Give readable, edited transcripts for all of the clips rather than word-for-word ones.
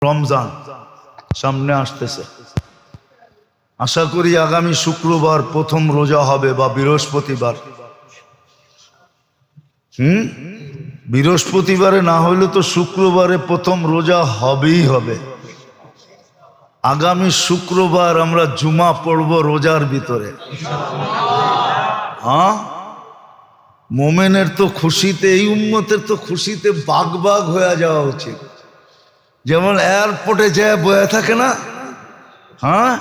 রমজান সামনে আসতেছে। আশা করি আগামী শুক্রবার প্রথম রোজা হবে বা বৃহস্পতিবার। বৃহস্পতিবারে না হইলে তো শুক্রবারে প্রথম রোজা হবেই হবে। আগামী শুক্রবার আমরা জুমা পড়ব রোজার ভিতরে। হ্যাঁ, মোমেনের তো খুশিতে, এই উম্মতের তো খুশিতে বাগ বাগ হয়ে যাওয়া উচিত। যেমন এয়ারপোর্টে যায় বয়ে থাকে না, হ্যাঁ,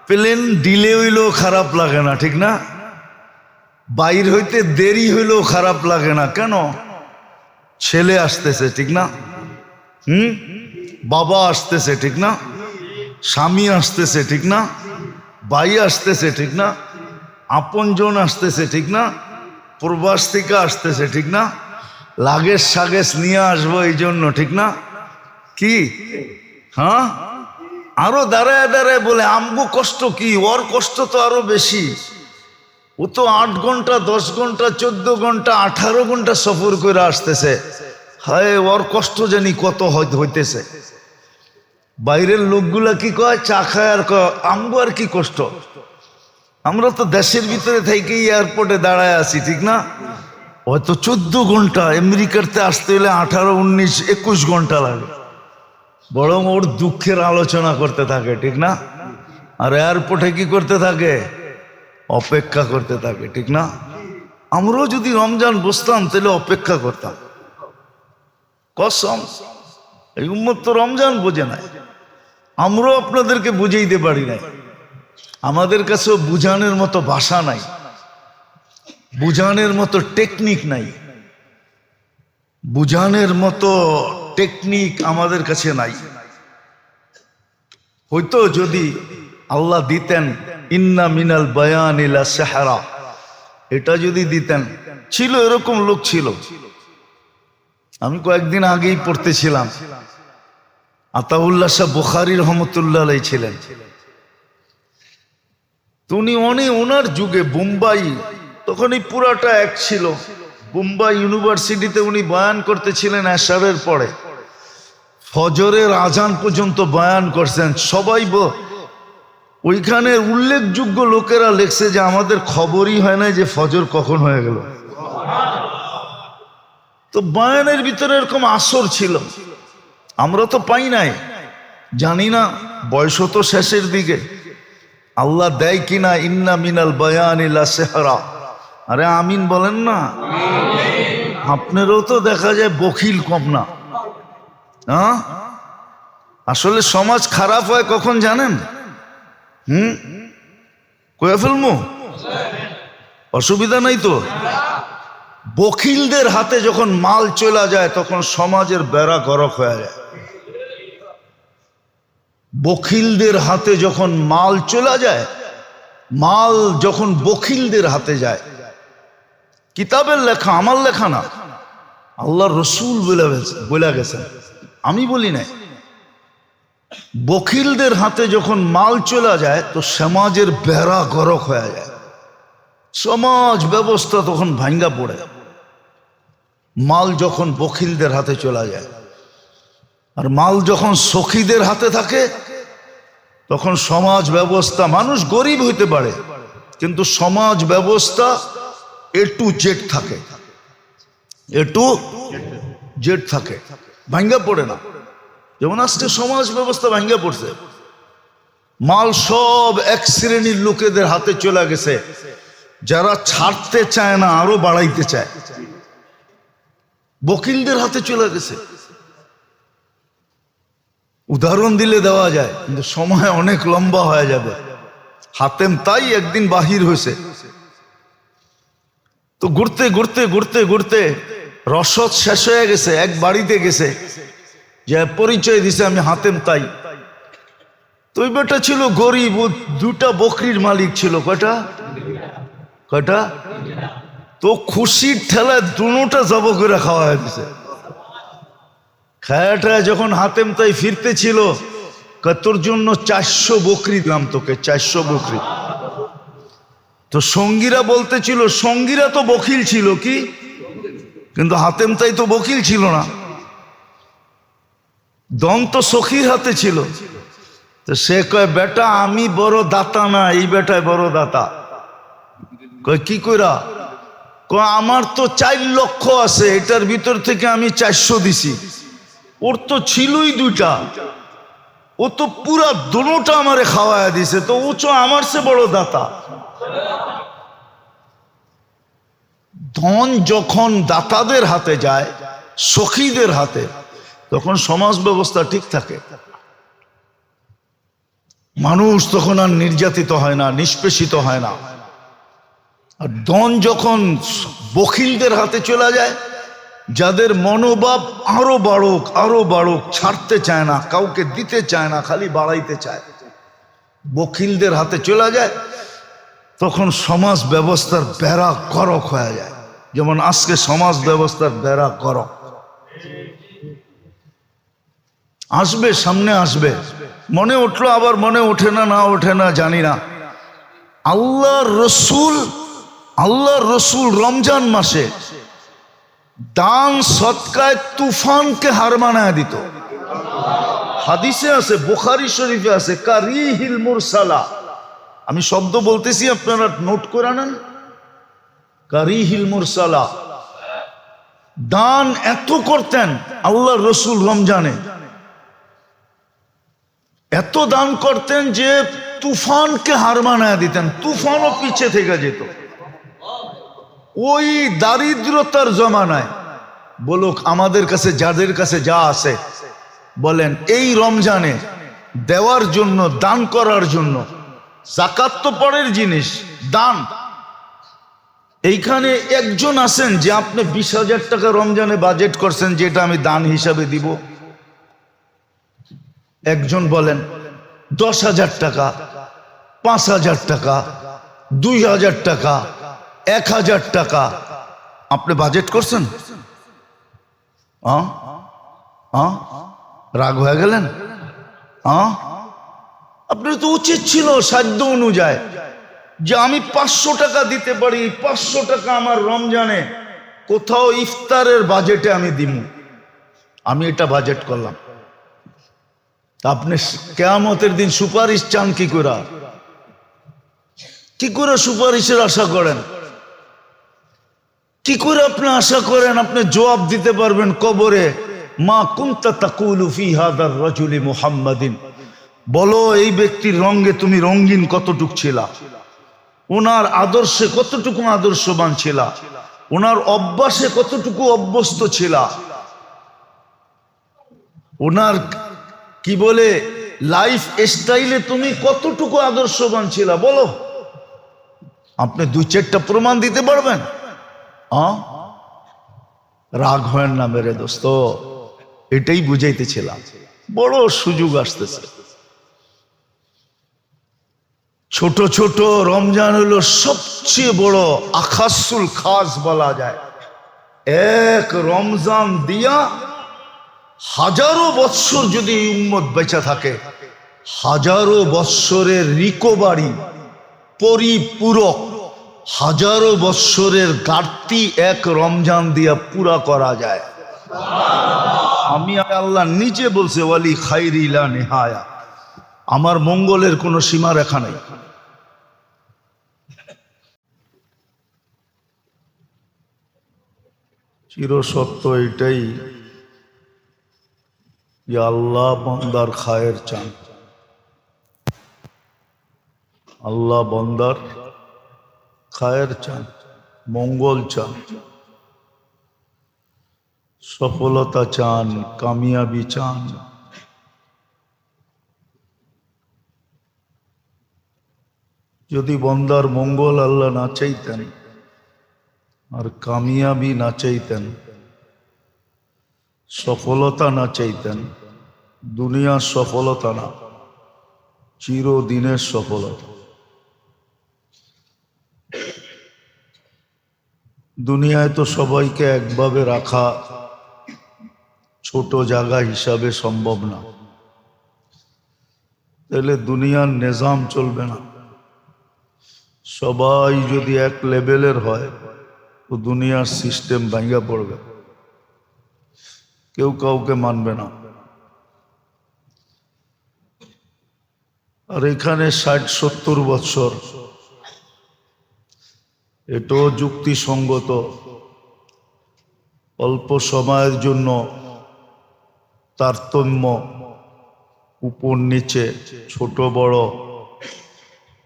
প্লেন ডিলে হইলেও খারাপ লাগে না, ঠিক না? বাইর হইতে দেরি হইলেও খারাপ লাগে না। কেন? ছেলে আসতেছে, ঠিক না? বাবা আসতেছে, ঠিক না? স্বামী আসতেছে, ঠিক না? ভাই আসতেছে, ঠিক না? আপনজন আসতেছে, ঠিক না? প্রবাস থেকে আসতেছে, ঠিক না? লাগেজ সাগেজ নিয়ে আসবো এই জন্য, ঠিক না? কি হ্যাঁ, আরো দাঁড়ায় দাঁড়ায় বলে আমগো কষ্ট কি, ওর কষ্ট তো আরো বেশি। ও তো 8 ঘন্টা 10 ঘন্টা 14 ঘন্টা 18 ঘন্টা সফর করে আসতেছে। হায়, ওর কষ্ট জানি কত হইতেছে। বাইরের লোকগুলা কি কয়, চা খায় আর কয় আমগো আর কি কষ্ট। আমরা তো দেশের ভিতরে থেকেই এয়ারপোর্টে দাঁড়ায় আছি, ঠিক না? হয়তো 14 ঘন্টা, আমেরিকাতে আসতে হলে 18 19 21 ঘন্টা লাগে। বরং ওর দুঃখের আলোচনা করতে থাকে, ঠিক না? আর এয়ারপোর্টে কি করতে থাকে? অপেক্ষা করতে থাকে, ঠিক না? আমরাও যদি রমজান বসতাম তাহলে অপেক্ষা করতাম। কসম, এই উম্মত তো রমজান বোঝে না। আমরাও আপনাদেরকে বুঝাইতে পারি নাই। আমাদের কাছেও বুঝানোর মতো ভাষা নাই, বুঝানোর মতো টেকনিক নাই, বুঝানোর মতো টেকনিক আমাদের কাছে নাই। হয়তো যদি আল্লাহ দিতেন ইন্না মিনাল বায়ান ইলা সাহরা, এটা যদি দিতেন। ছিল, এরকম লোক ছিল। আমি কয়েকদিন আগেই পড়তেছিলাম, আতাউল্লাহ শাহ বুখারী রহমতুল্লাহ আলাইহি ছিলেন। তো উনি ওনার যুগে বোম্বাই, তখন এই পুরাটা এক ছিল। বোম্বাই ইউনিভার্সিটিতে উনি বয়ান করতেছিলেন এশারের পরে। ফজরের আজান পর্যন্ত বয়ান করছেন। সবাই ওইখানে উল্লেখযোগ্য লোকেরা লেখছে যে আমাদের খবরই হয় না যে ফজর কখন হয়ে গেল। তো বয়ানের ভিতরে এরকম আসর ছিল, আমরা তো পাই নাই, জানি না। বয়স তো শেষের দিকে। আল্লাহ দেয় কিনা ইন্না মিনাল বায়ান ইলা সাহরা। আরে আমিন বলেন না। আপনারও তো দেখা যায় বখিল কম না। হ্যাঁ, আসলে সমাজ খারাপ হয় কখন জানেন? কয়ে ফেলবো, অসুবিধা নাই তো। বখিলদের হাতে যখন মাল চলে যায় তখন সমাজের বেড়া গরক হয়ে যায়। বখিলদের হাতে যখন মাল চলে যায়, মাল যখন বখিলদের হাতে যায়, কিতাবের লেখা, আমার লেখা না, আল্লাহ রসুল বলে গেছেন, আমি বলি নাই। বখিলদের হাতে যখন মাল চলে যায় তো সমাজের বেড়া গরক হয়ে যায়, সমাজ ব্যবস্থা তখন ভাঙ্গা পড়ে। মাল যখন বখিলদের হাতে চলে যায়, আর মাল যখন সখীদের হাতে থাকে তখন সমাজ ব্যবস্থা, মানুষ গরিব হইতে পারে কিন্তু সমাজ ব্যবস্থা A to Z থাকে, A to Z থাকে, ভাঙ্গা পড়ে না। যেমন আজকে সমাজ ব্যবস্থা ভাঙ্গা পড়ছে, মাল সব এক শ্রেণীর লোকেদের হাতে চলে গেছে, যারা ছাড়তে চায় না আরো বাড়াইতে চায়। বকিলদের হাতে চলে গেছে। উদাহরণ দিলে দেওয়া যায় কিন্তু সময় অনেক লম্বা হয়ে যাবে। হাতেম তাই একদিন বাহির হয়েছে, তো ঘুরতে ঘুরতে ঘুরতে ঘুরতে রসদ শেষ হয়ে গেছে। এক বাড়িতে গেছে, যে পরিচয় দিছে আমি হাতেম তাই। তো ওই বেটা ছিল গরিব, ও 2টা বকরির মালিক ছিল। কয়টা? তো খুশির ঠেলায় 2টা জব করে খাওয়া হয়েছে। খায়াটায় যখন হাতেম তাই ফিরতে ছিল, তোর জন্য 400 বকরি দিলাম তোকে, 400 বকরি। তো সঙ্গীরা বলতেছিল, সঙ্গীরা তো বকিল ছিল কি, কিন্তু হাতেম তাই তো বকিল ছিল না। ধন তো সখীর হাতে ছিল। তো সে কয় বেটা আমি বড় দাতা না, এই বেটায় বড় দাতা। কয় কি কইরা? কয় আমার তো 4 লক্ষ আছে, এটার ভিতর থেকে আমি 400 দিছি। ওর তো ছিলই 2টা, ও তো পুরা দোনোটা আমারে খাওয়ায়া দিছে, তো ও তো আমার চেয়ে বড় দাতা। ধন যখন দাতাদের হাতে যায়, সখীদের হাতে, তখন সমাজ ব্যবস্থা ঠিক থাকে। মানুষ তখন আর নির্যাতিত হয় না, নিষ্পেষিত হয় না। আর ধন যখন বখিলদের হাতে চলে যায়, যাদের মনোভাব আরো বাড়ুক আরো বাড়ুক, ছাড়তে চায় না, কাউকে দিতে চায় না, খালি বাড়াইতে চায়, বখিলদের হাতে চলে যায়, তখন সমাজ ব্যবস্থার বেড়া গরক হয়ে যায়। যেমন আজকে সমাজ ব্যবস্থার বেড়া গরক আসবে, সামনে আসবে, মনে উঠলো আবার মনে ওঠে না, না ওঠে না জানি না। আল্লাহর রসুল রমজান মাসে দান সৎকায় তুফানকে হার মানায় দিত। হাদিসে আছে, বুখারী শরীফে আছে, কারিহিল মুরসালা। আমি শব্দ বলতেছি, আপনারা নোট করে নেন। কারিহিল মুরসালা, দান এত করতেন আল্লাহর রসুল রমজানে, এত দান করতেন যে তুফানকে হার মানায় দিতেন, তুফানও পিছে থেকে যেত। ওই দারিদ্রতার জমানায় বলুক, আমাদের কাছে যাদের কাছে যা আছে বলেন, এই রমজানে দেওয়ার জন্য, দান করার জন্য, যাকাত তো পরের জিনিস, দান। এইখানে একজন আছেন যে আপনি 20,000 টাকা রমজানে বাজেট করছেন, যেটা আমি দান হিসাবে দিব? একজন বলেন 10,000 টাকা, 5,000 টাকা, 2,000 টাকা, 1,000 টাকা আপনি বাজেট করছেন? রাগ হয়ে গেলেন? আপনার তো উচিত ছিল সাধ্য অনুযায়ী যে আমি 500 টাকা দিতে পারি, 500 টাকা আমার রমজানে কোথাও ইফতারের বাজেটে আমি দিব, আমি এটা বাজেট করলাম। আপনি কিয়ামতের দিন সুপারিশ চান কি করে? কি করে সুপারিশের আশা করেন? কি করে আপনি আশা করেন আপনি জবাব দিতে পারবেন কবরে? মা কুনতা তাকুলু ফি হাদার রাজুলি মুহাম্মাদিন, বলো এই ব্যক্তির রঙে তুমি রঙিন কতটুক ছিলা, ওনার আদর্শে কতটুকু আদর্শবান ছিলা, ওনার অভ্যাসে কতটুকু অভ্যস্ত ছিলা, ওনার কি বলে লাইফ স্টাইলে তুমি কতটুকু আদর্শবান ছিলা, বলো। আপনি 2-4টা প্রমাণ দিতে পারবেন? রাগ হয় না মেরে দোস্ত, এটাই বুঝাইতেছিলাম। বড় সুযোগ আসতেছে। ছোট ছোট রমজান হলো সবচেয়ে বড় আখাসুল খাস বলা যায়। এক রমজান দিয়া হাজারো বৎসর যদি উম্মত বেঁচে থাকে, হাজারো বৎসরের রিকভারি, পরিপূরক, হাজারো বৎসরের ঘাটতি এক রমজান দিয়া পুরা করা যায়। আমি আল্লাহ নিজে বলছে, ওয়ালি খাইরি লা নিহায়া, আমার মঙ্গলের কোনো সীমা রেখা নেই। চিরসত্য এটাই যে আল্লাহ বান্দার খায়ের চান, আল্লাহ বান্দার খায়ের চান, মঙ্গল চান, সফলতা চান, কামিয়াবি চান। যদি বান্দার মঙ্গল আল্লাহ না চাইতেন আর কামিয়াবি না চাইতেন, সফলতা না চাইতেন, দুনিয়ার সফলতা না, চিরদিনের সফলতা। দুনিয়ায় তো সবাইকে একভাবে রাখা ছোট জায়গা হিসাবে সম্ভব না, তাহলে দুনিয়ার নিজাম চলবে না। সবাই যদি এক লেভেলের হয় তো দুনিয়ার সিস্টেম ভাঙা পড়বে, কেউ কাউকে মানবে না। আর এখানে 60-70 বৎসর, এটাও যুক্তিসঙ্গত। অল্প সময়ের জন্য তারতম্য, উপর নিচে, ছোট বড়,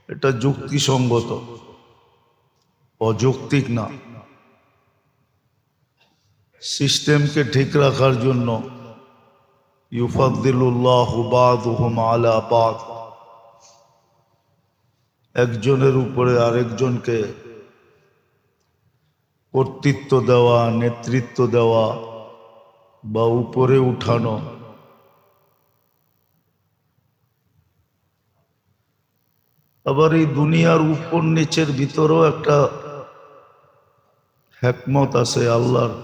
এটা যুক্তিসঙ্গত, অযৌক্তিক না। সিস্টেমকে ঠিক রাখার জন্য ইউফাদ্দিলুল্লাহু বা'দুহুম আলা বা'দ, একজনের উপরে আরেকজনকে কর্তৃত্ব দেওয়া, নেতৃত্ব দেওয়া বা উপরে উঠানো, আবার এই দুনিয়ার উপর নিচের ভিতরেও একটা হিকমত আছে, আল্লাহর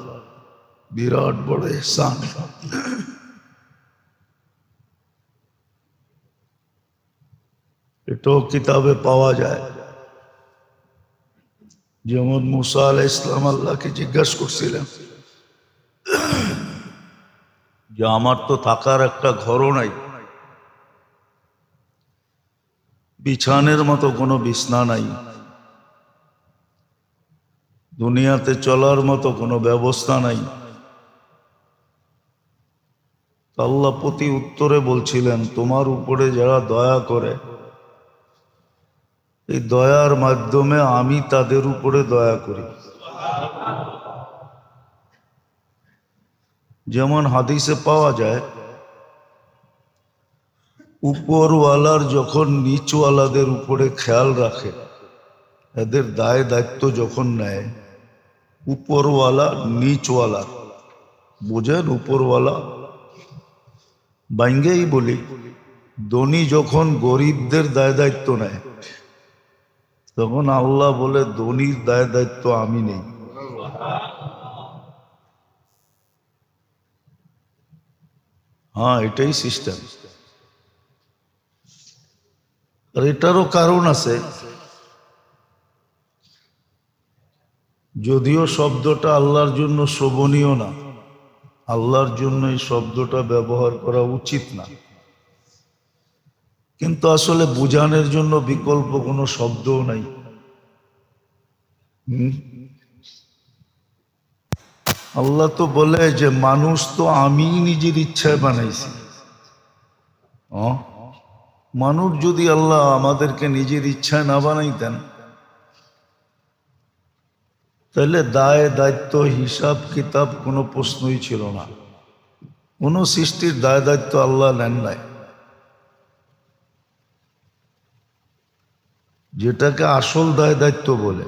বিরাট বড় ইহসান। এটাও কিতাবে পাওয়া যায়। যেমন মুসা আলাইহিস সালাম আল্লাহকে জিজ্ঞাসা করছিলেন যে আমার তো থাকার একটা ঘরও নাই, বিছানের মতো কোনো বিছনা নাই, দুনিয়াতে চলার মতো কোনো ব্যবস্থা নাই। আল্লাহ প্রতি উত্তরে বলছিলেন, তোমার উপরে যারা দয়া করে, এই দয়ার মাধ্যমে আমি তাদের উপরে দয়া করি। যেমন হাদিসে পাওয়া যায়, উপরওয়ালার যখন নিচওয়ালাদের উপরে খেয়াল রাখে, এদের দায় দায়িত্ব যখন নেয়, উপরওয়ালা নিচওয়ালা, বোঝেন? উপরওয়ালা বাইঙ্গেই বলি, ধনী যখন গরিবদের দায় দায়িত্ব নেয়, তখন আল্লাহ বলে ধনীর দায় দায়িত্ব আমি নেই। হ্যাঁ, এটাই সিস্টেম। আর এটারও কারণ আছে, যদিও শব্দটা আল্লাহর জন্য শোভনীয় না, আল্লাহর জন্য এই শব্দটা ব্যবহার করা উচিত না, কিন্তু আসলে বোঝানোর জন্য বিকল্প কোনো শব্দও নাই। আল্লাহ তো বলে যে মানুষ তো আমি নিজের ইচ্ছায় বানাইছি। মানুষ যদি আল্লাহ আমাদেরকে নিজের ইচ্ছায় না বানাইতেন, তাহলে দায় দায়িত্ব হিসাব কিতাব কোনো প্রশ্নই ছিল না। কোনো সৃষ্টির দায় দায়িত্ব আল্লাহ নেন নাই। যেটাকে আসল দায় দায়িত্ব বলে,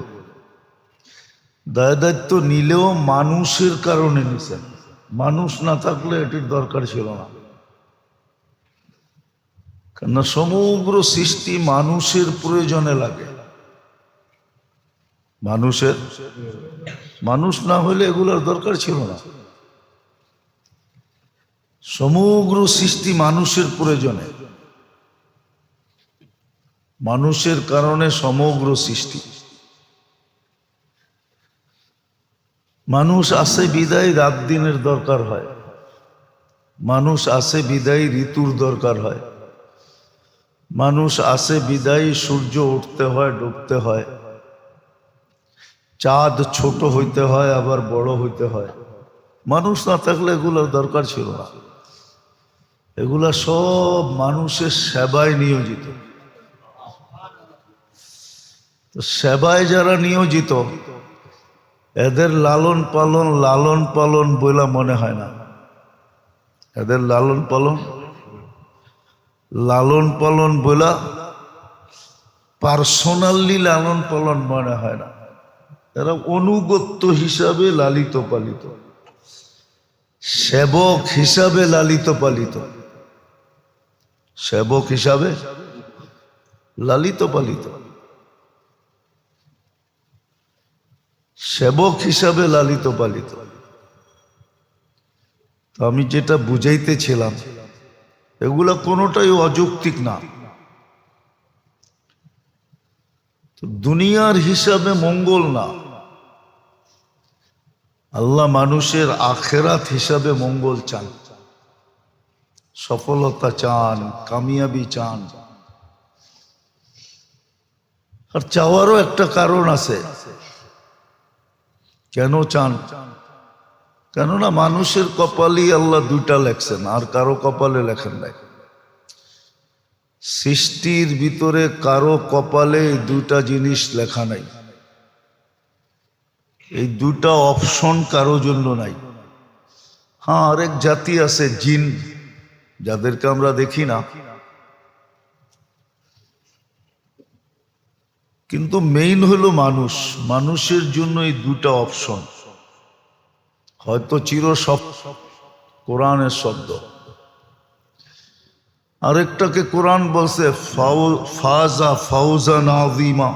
দায় দায়িত্ব নিলেও মানুষের কারণে নিছেন। মানুষ না থাকলে এটির দরকার ছিল না, কেন সমগ্র সৃষ্টি মানুষের প্রয়োজনে লাগে। মানুষ না হলে এগুলোর দরকার ছিল না। সমগ্র সৃষ্টি মানুষের প্রয়োজনে, মানুষের কারণে সমগ্র সৃষ্টি। মানুষ আসে বিদায় রাত দিনের দরকার হয়, মানুষ আসে বিদায় ঋতুর দরকার হয়, মানুষ আসে বিদায় সূর্য উঠতে হয়, ডুবতে হয়, চাঁদ ছোট হইতে হয় আবার বড় হইতে হয়। মানুষ না থাকলে এগুলোর দরকার ছিল না। এগুলা সব মানুষের সেবায় নিয়োজিত। তো সেবায় যারা নিয়োজিত, এদের লালন পালন বলে মনে হয় না। এদের লালন পালন বলা পার্সোনালি লালন পালন মনে হয় না। এরা অনুগত্য হিসাবে লালিত পালিত, সেবক হিসাবে লালিত পালিত, সেবক হিসাবে লালিত পালিত, সেবক হিসাবে লালিত পালিত। আমি যেটা বুঝাইতেছিলাম, এগুলা কোনোটাই অযৌক্তিক না। দুনিয়ার হিসাবে মঙ্গল না, আল্লাহ মানুষের আখেরাত হিসাবে মঙ্গল চান, সফলতা চান, কামিয়াবি চান। আর চাওয়ারও একটা কারণ আছে। কেন চান? কেননা মানুষের কপালই আল্লাহ দুইটা লেখছেন, আর কারো কপালে লেখেন নাই। সৃষ্টির ভিতরে কারো কপালে দুইটা জিনিস লেখা নাই। এই দুইটা অপশন কারো জন্য নাই। হ্যাঁ, আরেক জাতি আছে জিন, যাদেরকে আমরা দেখি না, কিন্তু মেইন হলো মানুষ। মানুষের জন্য এই দুটা অপশন। হয়তো কোরআনের শব্দ, আরেকটাকে কোরআন বলছে ফাজা ফাউজান আযীমা,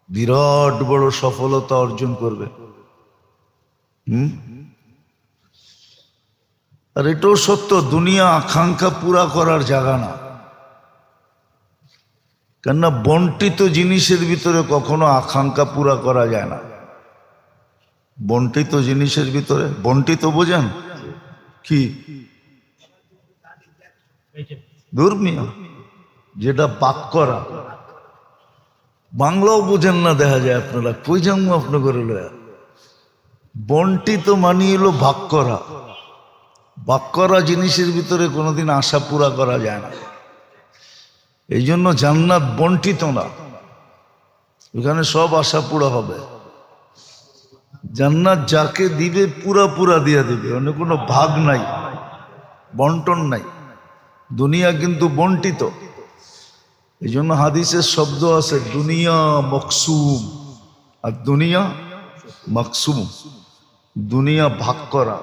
বিরাট বড় সফলতা অর্জন করবে। আর এটাও সত্য, দুনিয়া আকাঙ্ক্ষা পুরা করার জায়গা না। কেননা বন্টিত জিনিসের ভিতরে কখনো আকাঙ্ক্ষা পুরা করা যায় না। বন্টিত জিনিসের ভিতরে, বন্টিত বোঝেন কি? দুর্মিয়া, যেটা বাক করা। বাংলাও বোঝেন না দেখা যায় আপনারা, কই যাবো আপনাদের লয়া। বন্টিত মানি হলো ভাগ করা। ভাগ করা জিনিসের ভিতরে কোনোদিন আশা পুরা করা যায় না। এই জন্য জান্নাত বন্টিত না, ওখানে সব আশা পুরা হবে। জান্নাত যাকে দিবে পুরা পুরা দিয়ে দিবে, অন্য কোনো ভাগ নাই, বন্টন নাই। দুনিয়া কিন্তু বন্টিত। এই জন্য হাদিসের শব্দ আছে দুনিয়া মকসুম আর দুনিয়া মাকসুম, দুনিয়া ভাগ করা।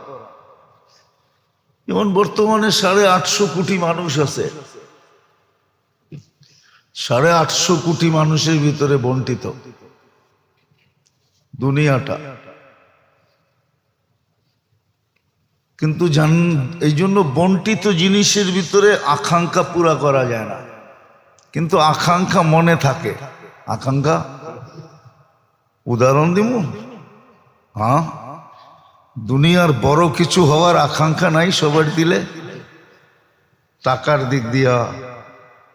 যেমন বর্তমানে 850 কোটি মানুষ আছে, 850 কোটি মানুষের ভিতরে বন্টিত দুনিয়াটা। কিন্তু এই জন্য বন্টিত জিনিসের ভিতরে আকাঙ্ক্ষা পুরা করা যায় না, কিন্তু আকাঙ্ক্ষা মনে থাকে। আকাঙ্ক্ষা, উদাহরণ দিব। হ্যাঁ, দুনিয়ার বড় কিছু হওয়ার আকাঙ্ক্ষা নাই সবার দিলে? টাকার দিক দিয়া,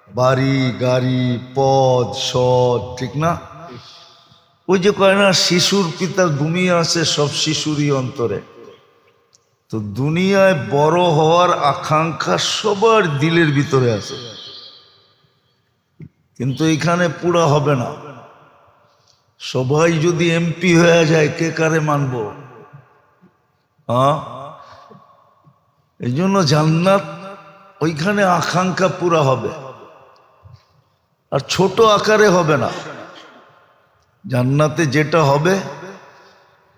বাড়ি গাড়ি পদ সদ, ঠিক না? ওই যে কয় না, শিশুর পিতা ঘুমিয়ে আছে সব শিশুরই অন্তরে। তো দুনিয়ায় বড় হওয়ার আকাঙ্ক্ষা সবার দিলের ভিতরে আছে, কিন্তু এখানে পুরা হবে না। সবাই যদি এমপি হয়ে যায়, কে কারে মানবো? হ্যাঁ, এই জন্য জান্নাত ওইখানে আকাঙ্ক্ষা পুরা হবে, আর ছোট আকারে হবে না। জান্নাতে যেটা হবে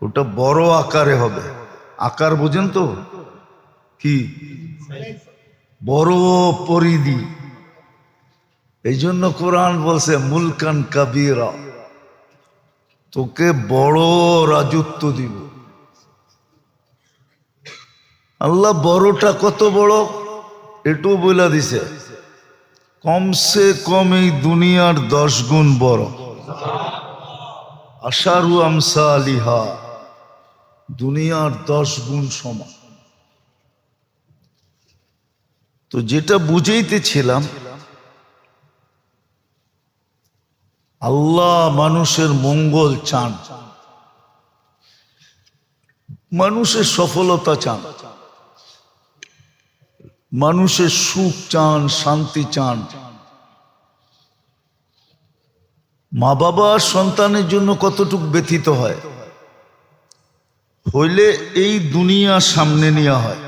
ওটা বড় আকারে হবে। আকার বোঝেন তো কি? বড় পরিধি। এই জন্য কোরআন বলছে মুলকান কাবীরা, তোকে বড় রাজত্ব দিব। আল্লাহ বড়টা কত বড় এটু বলে দিছে, কমসে কম এই দুনিয়ার 10 গুণ বড়। আশারু আমসালিহা, দুনিয়ার 10 গুণ সমান। তো যেটা বুঝাইতেছিলাম, আল্লাহ মানুষের মঙ্গল চান, মানুষের সফলতা চান, মানুষের সুখ চান, শান্তি চান। মা বাবা সন্তানের জন্য কতটুক ব্যথিত হয়, হইলে এই দুনিয়া সামনে নেওয়া হয়।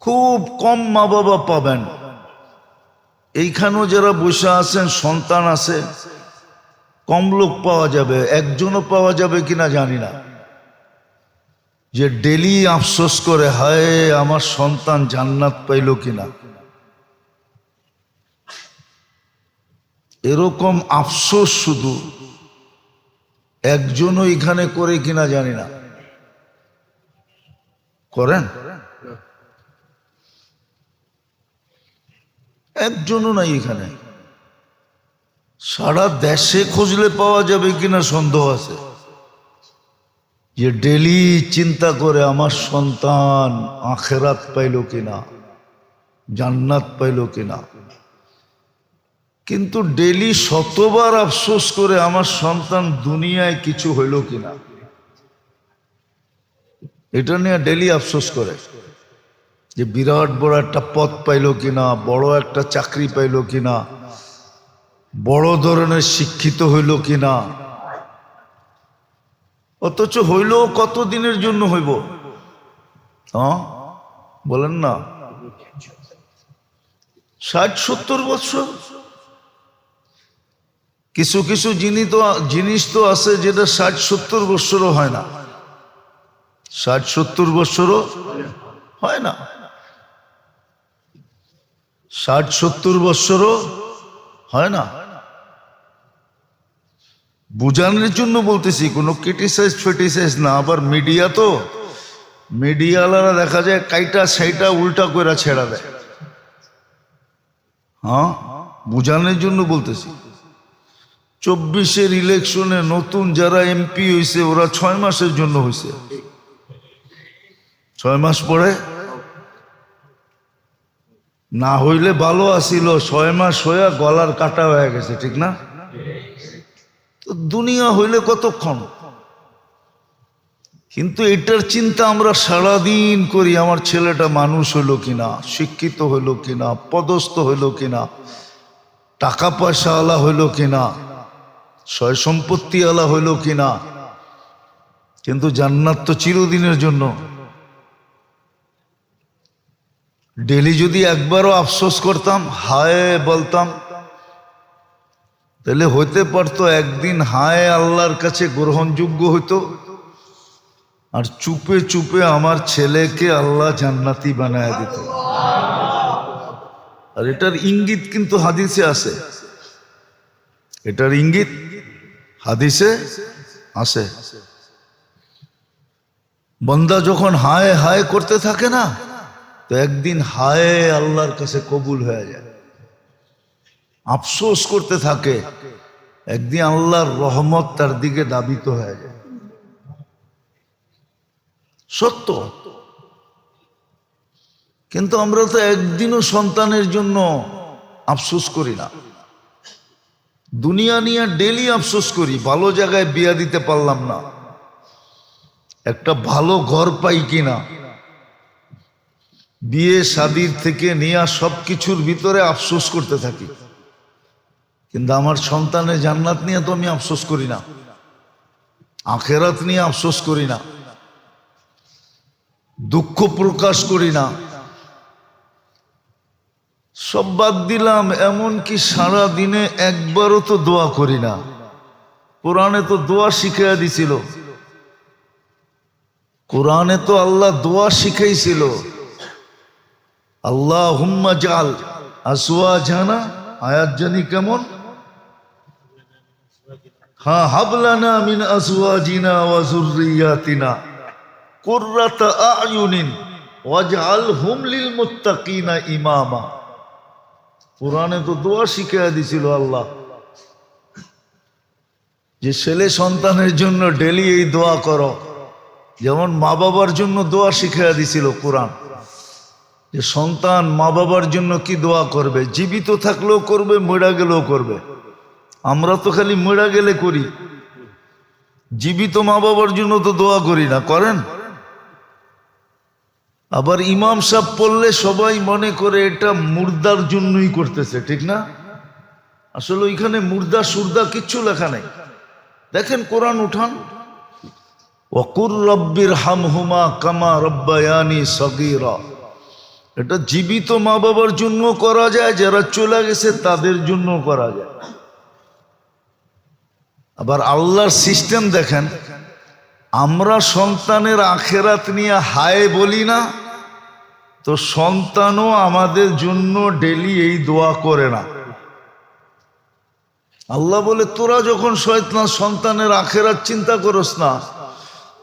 খুব কম মা বাবা পাবেন, এইখানেও যারা বসে আছেন সন্তান আছে, কম লোক পাওয়া যাবে, একজনও পাওয়া যাবে কিনা জানি না, যে ডেলি আফসোস করে হায় আমার সন্তান জান্নাত পাইল কিনা। এরকম আফসোস শুধু একজনও এখানে করে কিনা জানি না। করেন? একজনও নাই এখানে। সারা দেশে খুঁজলে পাওয়া যাবে কিনা সন্দেহ আছে, যে ডেলি চিন্তা করে আমার সন্তান আখেরাত পাইল কিনা, জান্নাত পাইল কিনা। কিন্তু ডেলি শতবার আফসোস করে আমার সন্তান দুনিয়ায় কিছু হইল কিনা, এটা নিয়ে ডেলি আফসোস করে যে বিরাট বড় একটা পদ পাইল কিনা, বড় একটা চাকরি পাইল কিনা, বড় ধরনের শিক্ষিত হইল কিনা। অথচ হইল কত দিনের জন্য হইব? হ্যাঁ বলেন না, 60-70 বছর। কিছু কিছু জিনিস তো আছে যেটা 60-70 বছরও হয় না, 60-70 বছরও হয় না, 60-70 বছরও হয় না। বুঝানোর জন্য বলতেছি, কোনো ক্রিটিসাইজ ফেটিসাইজ না। আবার মিডিয়া তো, মিডিয়াওয়ালারা দেখা যায় কাইটা সাইটা উল্টা করে ছেড়া দেয়। হ্যাঁ, বুঝানোর জন্য বলতেছি। 24-এর ইলেকশনে নতুন যারা এমপি হয়েছে ওরা 6 মাসের জন্য হয়েছে, 6 মাস পরে না হইলে ভালো আসিল, 6 মাস হইয়া গলার কাটা হয়ে গেছে, ঠিক না? তো দুনিয়া হইলে কতক্ষণ? কিন্তু এটার চিন্তা আমরা সারাদিন করি, আমার ছেলেটা মানুষ হইল কিনা, শিক্ষিত হইল কিনা, পদস্থ হইল কিনা, টাকা পয়সা আলা হইল কিনা, সয় সম্পত্তি আলা হইল কিনা। কিন্তু জান্নাত তো চিরদিনের জন্য। ডেলি যদি একবারও আফসোস করতাম, হায় বলতাম, তাহলে হইতে পারতো একদিন হায় আল্লাহর কাছে গ্রহণযোগ্য হইতো, আর চুপে চুপে আমার ছেলেকে আল্লাহ জান্নাতি বানায় দিত। আর এটার ইঙ্গিত কিন্তু হাদিসে আছে, এটার ইঙ্গিত হাদিসে আছে। বান্দা যখন হায় হায় করতে থাকে না, তো একদিন হায় আল্লাহর কাছে কবুল হয়ে যায়। আফসোস করতে থাকে, একদিন আল্লাহর রহমত তার দিকে দাবিত হয়ে যায়। সত্য। কিন্তু আমরা তো একদিনও সন্তানের জন্য আফসোস করি না। দুনিয়া নিয়ে ডেলি আফসোস করি, ভালো জায়গায় বিয়া দিতে পারলাম না, একটা ভালো ঘর পাই কিনা, বিয়ে শাদীর থেকে নিয়ে সবকিছুর ভিতরে আফসোস করতে থাকি। কিন্তু আমার সন্তানের জান্নাত নিয়ে তো আমি আফসোস করি না, আখেরাত নিয়ে আফসোস করি না, দুঃখ প্রকাশ করি না। সব বাদ দিলাম, এমনকি সারা দিনে একবারও তো দোয়া করি না। কোরআনে তো দোয়া শিখাইয়া দিছিল, কোরআনে তো আল্লাহ দোয়া শিখাইছিল, আল্লাহুম্মা জাল আসওয়াজানা, আয়াত জানি কেমন, হ্যাঁ, হাবলানা মিন আসওয়াজিনা ওয়া যুররিয়াতিনা কুররাতা আয়ুনিন ওয়াজআলহুম লিল মুত্তাকিনা ইমামা। কোরআনে তো দোয়া শিখিয়ে দিছিল আল্লাহ, যে ছেলে সন্তানের জন্য ডেলি এই দোয়া করো। যেমন মা বাবার জন্য দোয়া শিখিয়ে দিছিল কোরআন, যে সন্তান মা বাবার জন্য কি দোয়া করবে, জীবিত থাকলেও করবে, মরে গেলেও করবে। আমরা তো খালি মরে গেলে করি, জীবিত মা বাবার জন্য তো দোয়া করি না। করেন? আবার ইমাম সাহেব পড়লে সবাই মনে করে এটা মুর্দার জন্যই করতেছে, ঠিক না? আসলে ওইখানে মুর্দা সুরদা কিচ্ছু লেখা নেই। দেখেন কোরআন উঠান, ওয়াকুর রব্বির হামহুমা কামা রব্বায়ানি সগীরা। এটা জীবিত মা বাবার জন্য করা যায়, যারা চলে গেছে তাদের জন্য করা যায়। আবার আল্লাহর সিস্টেম দেখেন, আমরা সন্তানের আখেরাত নিয়ে হায় বলি না, তো সন্তানও আমাদের জন্য ডেলি এই দোয়া করে না। আল্লাহ বলে, তোরা যখন সন্তানের আখেরাত চিন্তা করস না,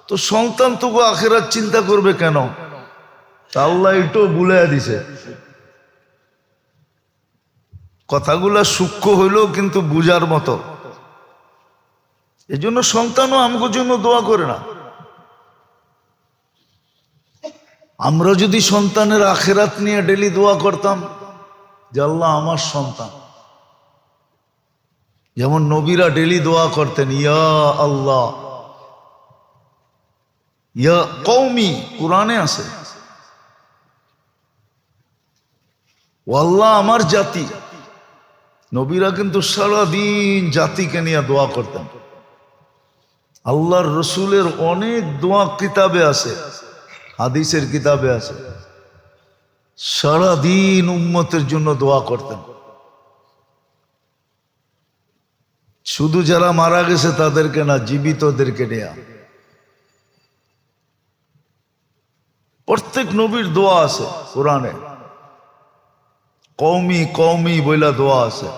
তো সন্তান তোকে আখেরাত চিন্তা করবে কেন? তা আল্লাহ এটাও বুলাইয়া দিছে। কথাগুলা সূক্ষ্ম হইলেও কিন্তু বুঝার মতো। এই জন্য সন্তানও আমাদের জন্য দোয়া করে না। আমরা যদি সন্তানের আখেরাত নিয়ে ডেলি দোয়া করতাম, যে আল্লাহ আমার সন্তান যেমন নবীরা ডেলি দোয়া করতেন, ইয়া আল্লাহ ইয়া কওমি, কুরআনে আছে, ও আল্লাহ আমার জাতি। নবীরা কিন্তু সারাদিন জাতিকে নিয়ে দোয়া করতেন। আল্লাহর রসুলের অনেক দোয়া কিতাবে আছে, হাদিসের কিতাবে আছে, সারাদিন উম্মতের জন্য দোয়া করতেন। শুধু যারা মারা গেছে তাদেরকে না, জীবিতদেরকে নেয়া। প্রত্যেক নবীর দোয়া আছে কোরআনে, কওমি কওমি বইলা দোয়া আছে।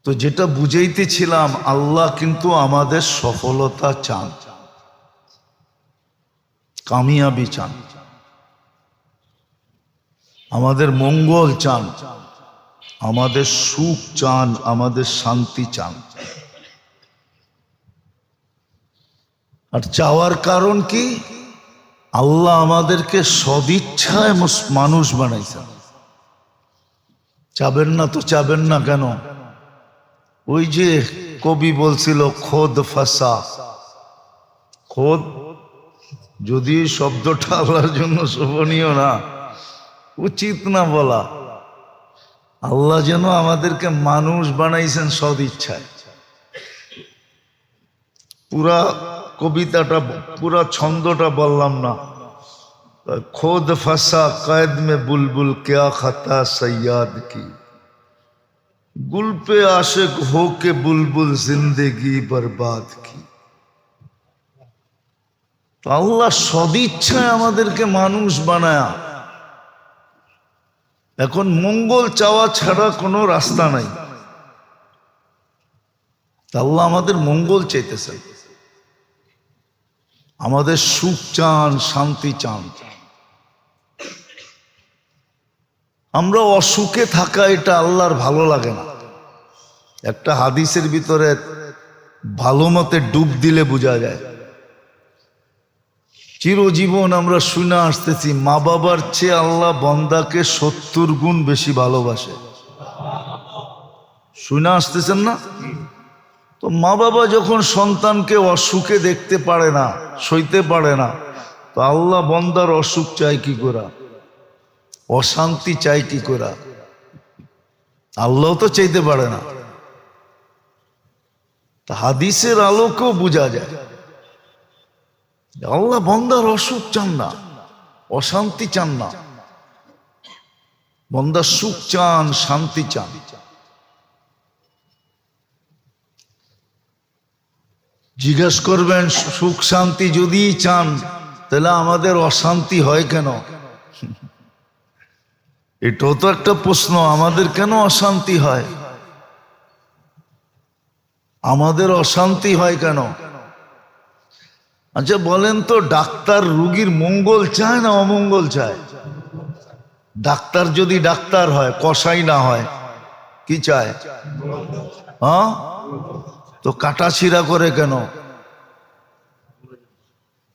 তো যেটা বুঝাইতেছিলাম, আল্লাহ কিন্তু আমাদের সফলতা চান, কামিয়াবি চান, আমাদের মঙ্গল চান, আমাদের সুখ চান, আমাদের শান্তি চান। আর চাওয়ার কারণ কি? আল্লাহ আমাদেরকে সদিচ্ছায় মানুষ বানাইছেন। চাবেন না তো চাবেন না কেন? ওই যে কবি বলছিল, খোদ ফাসা, খোদ, যদি শব্দটা আল্লাহর জন্য শোভনীয় না, উচিত না বলা। আল্লাহ যেন আমাদেরকে মানুষ বানাইছেন সদিচ্ছায়। পুরা কবিতাটা, পুরা ছন্দটা বললাম না। খোদ ফাসা कैद में बुलबुल क्या खता सैयाद की, गुल पे आशिक हो के बुलबुल जिंदगी बर्बाद की। তো আল্লাহ সদিচ্ছায় আমাদেরকে মানুষ বানায়া। এখন মঙ্গল চাওয়া ছাড়া কোনো রাস্তা নাই। আল্লাহ আমাদের মঙ্গল চাইতেছেন, আমাদের সুখ চান, শান্তি চান। আমরা অসুখে থাকা, এটা আল্লাহর ভালো লাগে না। একটা হাদিসের ভিতরে ভালো মতে ডুব দিলে বোঝা যায়। চিরজীবন আমরা শুনে আসতেছি, মা বাবার চেয়ে আল্লাহ বন্দাকে 70 গুণ বেশি ভালোবাসে। শুনে আসতেছেন না? তো মা বাবা যখন সন্তানকে অসুখে দেখতে পারে না, সইতে পারে না, তো আল্লাহ বন্দার অসুখ চাই কি করা, অশান্তি চাই কি করা? আল্লাহ তো চাইতে পারে না। তা হাদিসের আলোকেও বোঝা যায় আল্লাহ বন্দার অসুখ চান না, অশান্তি চান না। বন্দার সুখ চান, শান্তি চান। জিজ্ঞেস করবেন, সুখ শান্তি যদি চান, তাহলে আমাদের অশান্তি হয় কেন? এটাও তো একটা প্রশ্ন। আমাদের কেন অশান্তি হয়? আমাদের অশান্তি হয় কেন? আচ্ছা বলেন তো, ডাক্তার রুগীর মঙ্গল চায় না অমঙ্গল চায়? ডাক্তার যদি ডাক্তার হয়, কসাই না হয়, কি চায়? হ্যাঁ, তো কাটা ছিঁড়া করে কেন?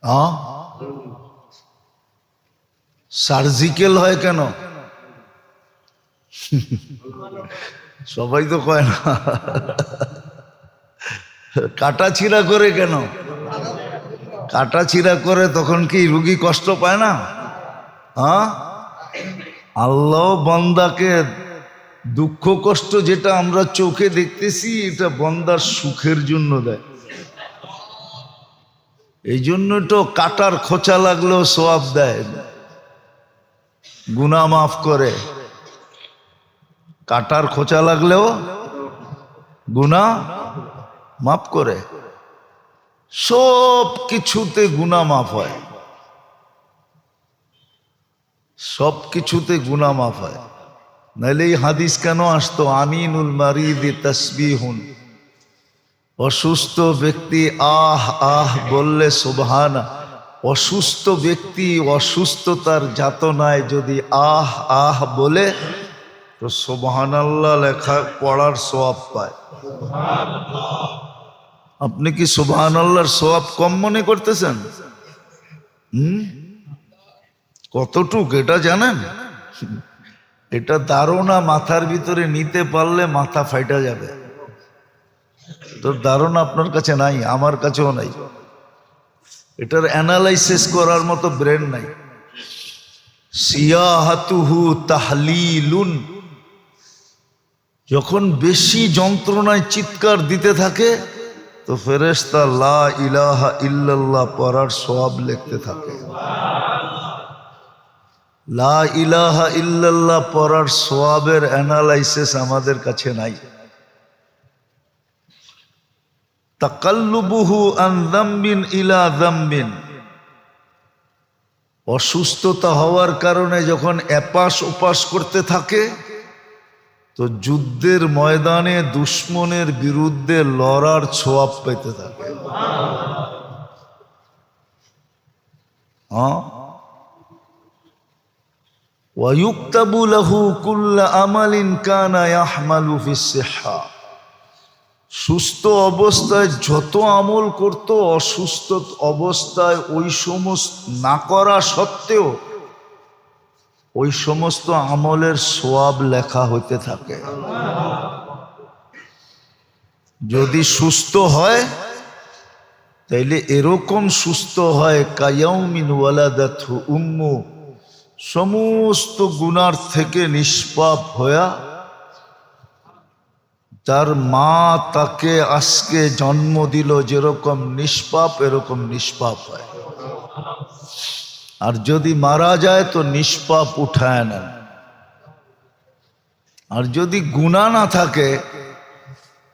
হ্যাঁ, সার্জিক্যাল হয় কেন? সবাই তো কয় না। কাটা ছিঁড়া করে কেন? কাটা ছিঁড়া করে তখন কি রুগী কষ্ট পায় না? হ্যাঁ, আল্লাহ বান্দাকে দুঃখ কষ্ট যেটা আমরা চোখে দেখতেছি, এটা বান্দার সুখের জন্য দেয়। এই জন্য তো কাটার খোঁচা লাগলেও সওয়াব দেয়, গুনাহ মাফ করে। কাটার খোঁচা লাগলেও গুনাহ মাফ করে। সব কিছুতে গুনাহ মাফ হয়, সব কিছুতে গুনাহ মাফ হয়। নাইলে এই হাদিস কেন আসতো? আনিনুল মারিদি তাসবিহুন, অসুস্থ ব্যক্তি আহ আহ বললে সুবহানা। অসুস্থ ব্যক্তি অসুস্থতার যাতনায় যদি আহ আহ বলে, তো সুবহানাল্লাহ লেখা পড়ার সওয়াব পায়। আপনি কি সুবহানাল্লাহর সওয়াব কম মনে করতেছেন? কতটুক এটা জানেন? এটা ধারণা মাথার ভিতরে নিতে পারলে মাথা ফাইটা যাবে। তোর ধারণা আপনার কাছে নাই, আমার কাছেও নাই। এটার অ্যানালাইসিস করার মতো ব্রেন নাই। সিয়াহাতুহু তাহলিলুন, যখন বেশি যন্ত্রণায় চিৎকার দিতে থাকে তো ফেরেশতা লা ইলাহা ইল্লাল্লাহ পড়ার সওয়াব লিখতে থাকে। লা ইলাহা ইল্লাল্লাহ পড়ার সওয়াবের অ্যানালাইসিস আমাদের কাছে নাই। তাকাল্লুবুহু আন যামবিন ইলা যামবিন, অসুস্থতা হওয়ার কারণে যখন এপাশ ওপাশ করতে থাকে তো যুদ্ধের ময়দানে দুশ্মনের বিরুদ্ধে লড়ার ছোয়াব পেতে থাকে। ওয়ায়ুক্তাবু লাহু কুল্লা আমালিন কানা ইয়াহমালু ফিস সিহহা, সুস্থ অবস্থায় যত আমল করত অসুস্থ অবস্থায় ওই সমস্ত না করা সত্ত্বেও ওই সমস্ত আমলের সওয়াব লেখা হইতে থাকে। যদি সুস্থ হয় তাইলে এরকম সুস্থ হয় কায়াউমিন ওয়ালাদাতহু উম্মু, সমস্ত গুনার থেকে নিষ্পাপ হইয়া তার মা তাকে আজকে জন্ম দিল যেরকম নিষ্পাপ এরকম নিষ্পাপ হয়। আর যদি মারা যায় তো নিষ্পাপ উঠায় নেন। আর যদি গুনাহ না থাকে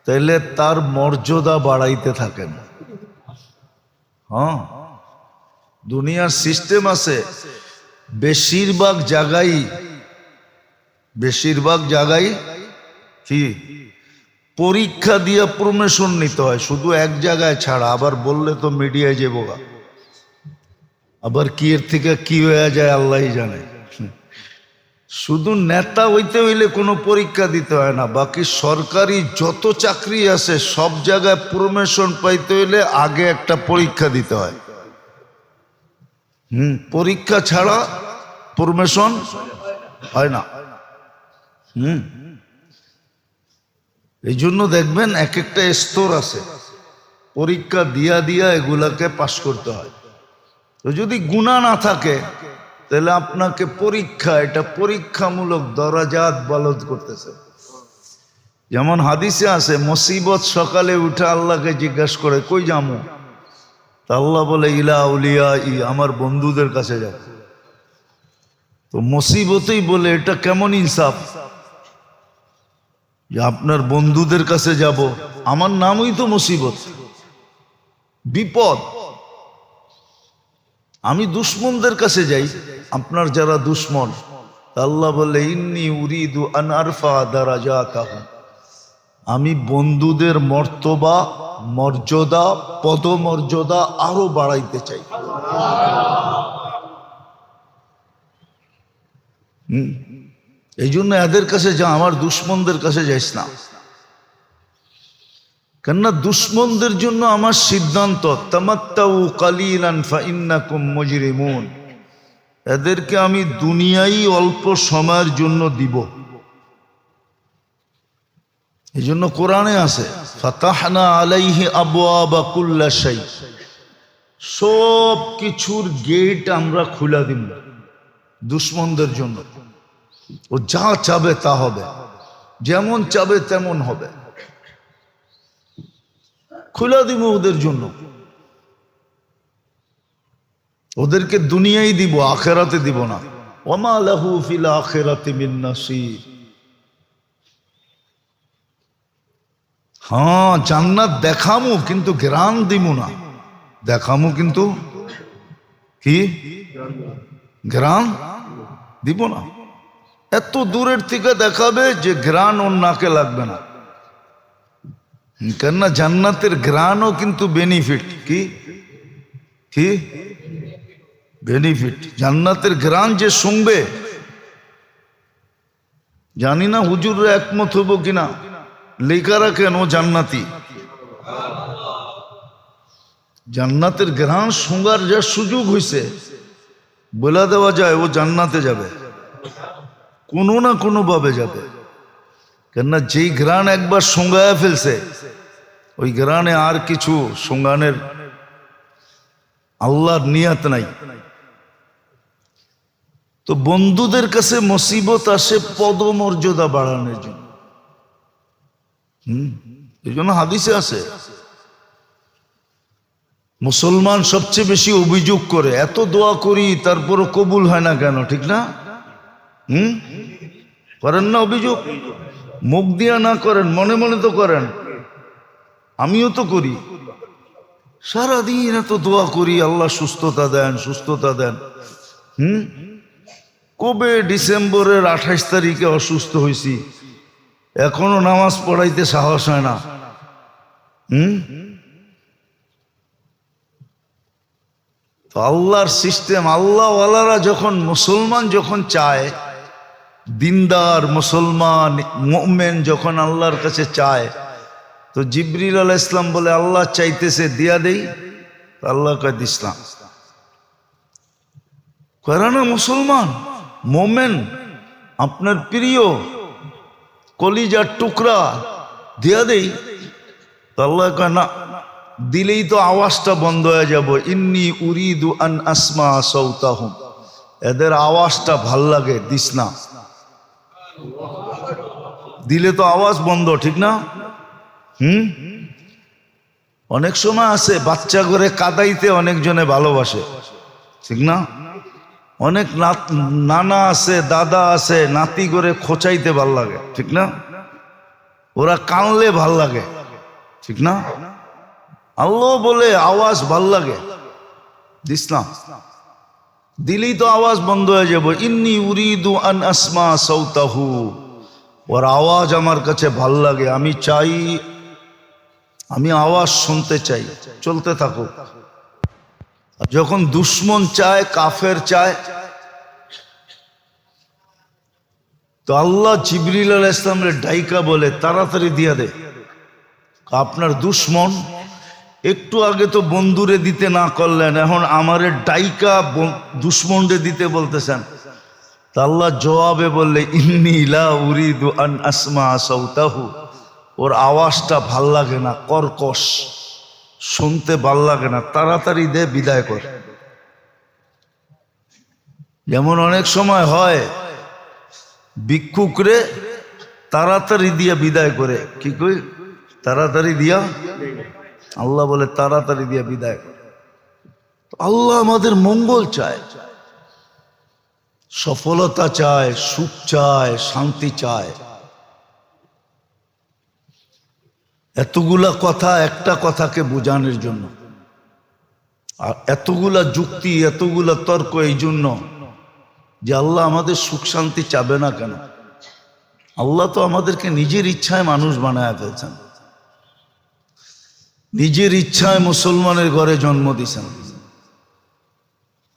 তাহলে তার মর্যাদা বাড়াইতে থাকেন। হ্যাঁ, দুনিয়ার সিস্টেম আছে, বেশিরভাগ জায়গায় কি পরীক্ষা দিয়ে প্রমোশন নিতে হয়, শুধু এক জায়গায় ছাড়া। আবার বললে তো মিডিয়ায় যাবো, আবার কি এর থেকে কি হয়ে যায় আল্লাহই জানে। শুধু নেতা হইতে হইলে কোনো পরীক্ষা দিতে হয় না, বাকি সরকারি যত চাকরি আছে সব জায়গায় প্রমোশন পাইতে হইলে আগে একটা পরীক্ষা দিতে হয়। পরীক্ষা ছাড়া প্রমোশন হয় না। এই জন্য দেখবেন এক একটা স্তর আছে, পরীক্ষা দিয়া দিয়া এগুলাকে পাশ করতে হয়। তো যদি গুনাহ না থাকে তাহলে আপনাকে পরীক্ষা, এটা পরীক্ষামূলক দরাজাত বলদ করতেছে। যেমন হাদিসে আছে, মুসিবত সকালে উঠে আল্লাহকে জিজ্ঞাসা করে কই যামু, তা আল্লাহ বলে ইলা আউলিয়া ই, আমার বন্ধুদের কাছে যাব। তো মুসিবতেই বলে এটা কেমন ইনসাফ যে আপনার বন্ধুদের কাছে যাব? আমার নামই তো মুসিবত, বিপদ। আমি দুশ্মনদের কাছে যাই, আপনার যারা দুশ্মন, আল্লাহ বলে ইন্নী উরিদু আন আরফা দারাজাতাহুম, আমি বন্ধুদের মর্তবা, মর্যাদা, পদমর্যাদা আরো বাড়াইতে চাই। এই জন্য এদের কাছে যা, আমার দুশ্মনদের কাছে যাইস না। কেননা দুশ্মনদের জন্য আমার সিদ্ধান্ত তামাত্তাউ কালিলান ফাইন্নাকুম মুজরিমুন, এদেরকে আমি দুনিয়ায় অল্প সময়ের জন্য দিব। এই জন্য কোরআনে আছে ফাতাহনা আলাইহি আবওয়াবা কুল্লা শাই, সব কিছুর গেট আমরা খুলে দিব দুশ্মনদের জন্য। ও যা চাবে তা হবে, যেমন চাবে তেমন হবে, খুলে দিব ওদের জন্য। ওদেরকে দুনিয়ায় দিব, আখেরাতে দিব না। ওমা লাহু ফিল আখিরাতি মিন নাসির। হ্যাঁ, জান্নাত দেখামু কিন্তু ঘ্রাণ দিমু না। দেখামু কিন্তু কি ঘ্রাণ দিব না। এত দূরের থেকে দেখাবে যে ঘ্রাণ ওর নাকে লাগবে না। কেননা জান্নাতের ঘ্রাণও কিন্তু বেনিফিট। কি কি বেনিফিট? জান্নাতের ঘ্রাণ যে শুনবে, জানি না হুজুররা একমত হবো কিনা, লেখা রাখেন ও জান্নাতি। জান্নাতের ঘ্রাণ শুঙ্গার যা সুযোগ হইছে বলে দেওয়া যায় ও জান্নাতে যাবে। কোনো না কোনো ভাবে যাবে। কেননা যেই ঘ্রাণ একবার সঙ্গায়া ফেলছে, ওই ঘ্রাণে আর কিছু সঙ্গানের আল্লাহর নিয়াত নাই। তো বন্ধুদের কাছে মুসিবত আসে পদমর্যাদা বাড়ানোর জন্য। এই জন্য হাদিসে আছে, মুসলমান সবচেয়ে বেশি অভিযোগ করে, এত দোয়া করি তারপরও কবুল হয় না কেন, ঠিক না? করেন না অভিযোগ? মুখ দিয়া না করেন, মনে মনে তো করেন। আমিও তো করি, সারাদিন এত দোয়া করি, আল্লাহ সুস্থতা দেন, সুস্থতা দেন। কবে ডিসেম্বরের 28 তারিখে অসুস্থ হয়েছি, এখনো নামাজ পড়াইতে সাহস হয় না। তো আল্লাহর সিস্টেম, আল্লাহওয়ালারা যখন, মুসলমান যখন চায়, দিনদার মুসলমান মুমিন যখন আল্লাহর কাছে চায়, তো জিবরিল আলাইহিস সালাম বলে আল্লাহ চাইতেছে দিয়া দেই, আল্লাহ কয় দিসলাম। করে না মুসলমান মুমিন, আপনার প্রিয় কলিজার টুকরা, দিয়া দেই, আল্লাহ কয় না, দিলেই তো আওয়াজটা বন্ধ হয়ে যাব। ইন্নী উরিদু আন আসমা সাওতাহুম, এদের আওয়াজটা ভাল লাগে, দিস না। দিলে তো আওয়াজ বন্ধ, ঠিক না? অনেক সময় আছে বাচ্চা করে কাদাইতে অনেকজনে ভালোবাসে, ঠিক না? অনেক নানা আছে, দাদা আছে, নাতি করে খোঁচাইতে ভাল লাগে, ঠিক না? ওরা কানলে ভাল লাগে, ঠিক না? আল্লাহ বলে আওয়াজ ভাল লাগে, দিস না। দিলেই তো আওয়াজ বন্ধ হয়ে যাব। ইন্নী উরিদু আন আসমা সাওতাহু, ওর আওয়াজ আমার কাছে ভাল লাগে, আমি চাই, আমি আওয়াজ শুনতে চাই। চলতে থাকুক। যখন দুশ্মন চায়, কাফের চায়, তো আল্লাহ জিবরিল আলাইহিস সালামের ডাইকা বলে তাড়াতাড়ি দিয়া দে। আপনার দুশ্মন একটু আগে তো বন্ধুরে দিতে না করলেন, এখন আমারে ডাইকা দুশ্মনরে দিতে বলতেছেন। তা আল্লাহ জবাবে বললে ইন্নী লা উরিদু আন আসমা সাওতাহু, ওর আওয়াজটা ভাল লাগে না, কর্কশ, শুনতে ভাল লাগে না, তাড়াতাড়ি দে, বিদায় কর। যেমন অনেক সময় হয় ভিক্ষুকরে তাড়াতাড়ি দিয়া বিদায় করে, কি কই, তাড়াতাড়ি দিয়া, আল্লাহ বলে তাড়াতাড়ি দিয়া বিদায় করে। আল্লাহ আমাদের মঙ্গল চায়, সফলতা চায়, সুখ চায়, শান্তি চায়। এতগুলা কথা একটা কথাকে বোঝানোর জন্য, আর এতগুলা যুক্তি, এতগুলা তর্ক এই জন্য যে আল্লাহ আমাদের সুখ শান্তি চাবে না কেন? আল্লাহ তো আমাদেরকে নিজের ইচ্ছায় মানুষ বানায় ফেলছেন, নিজের ইচ্ছায় মুসলমানের ঘরে জন্ম দিয়েছেন,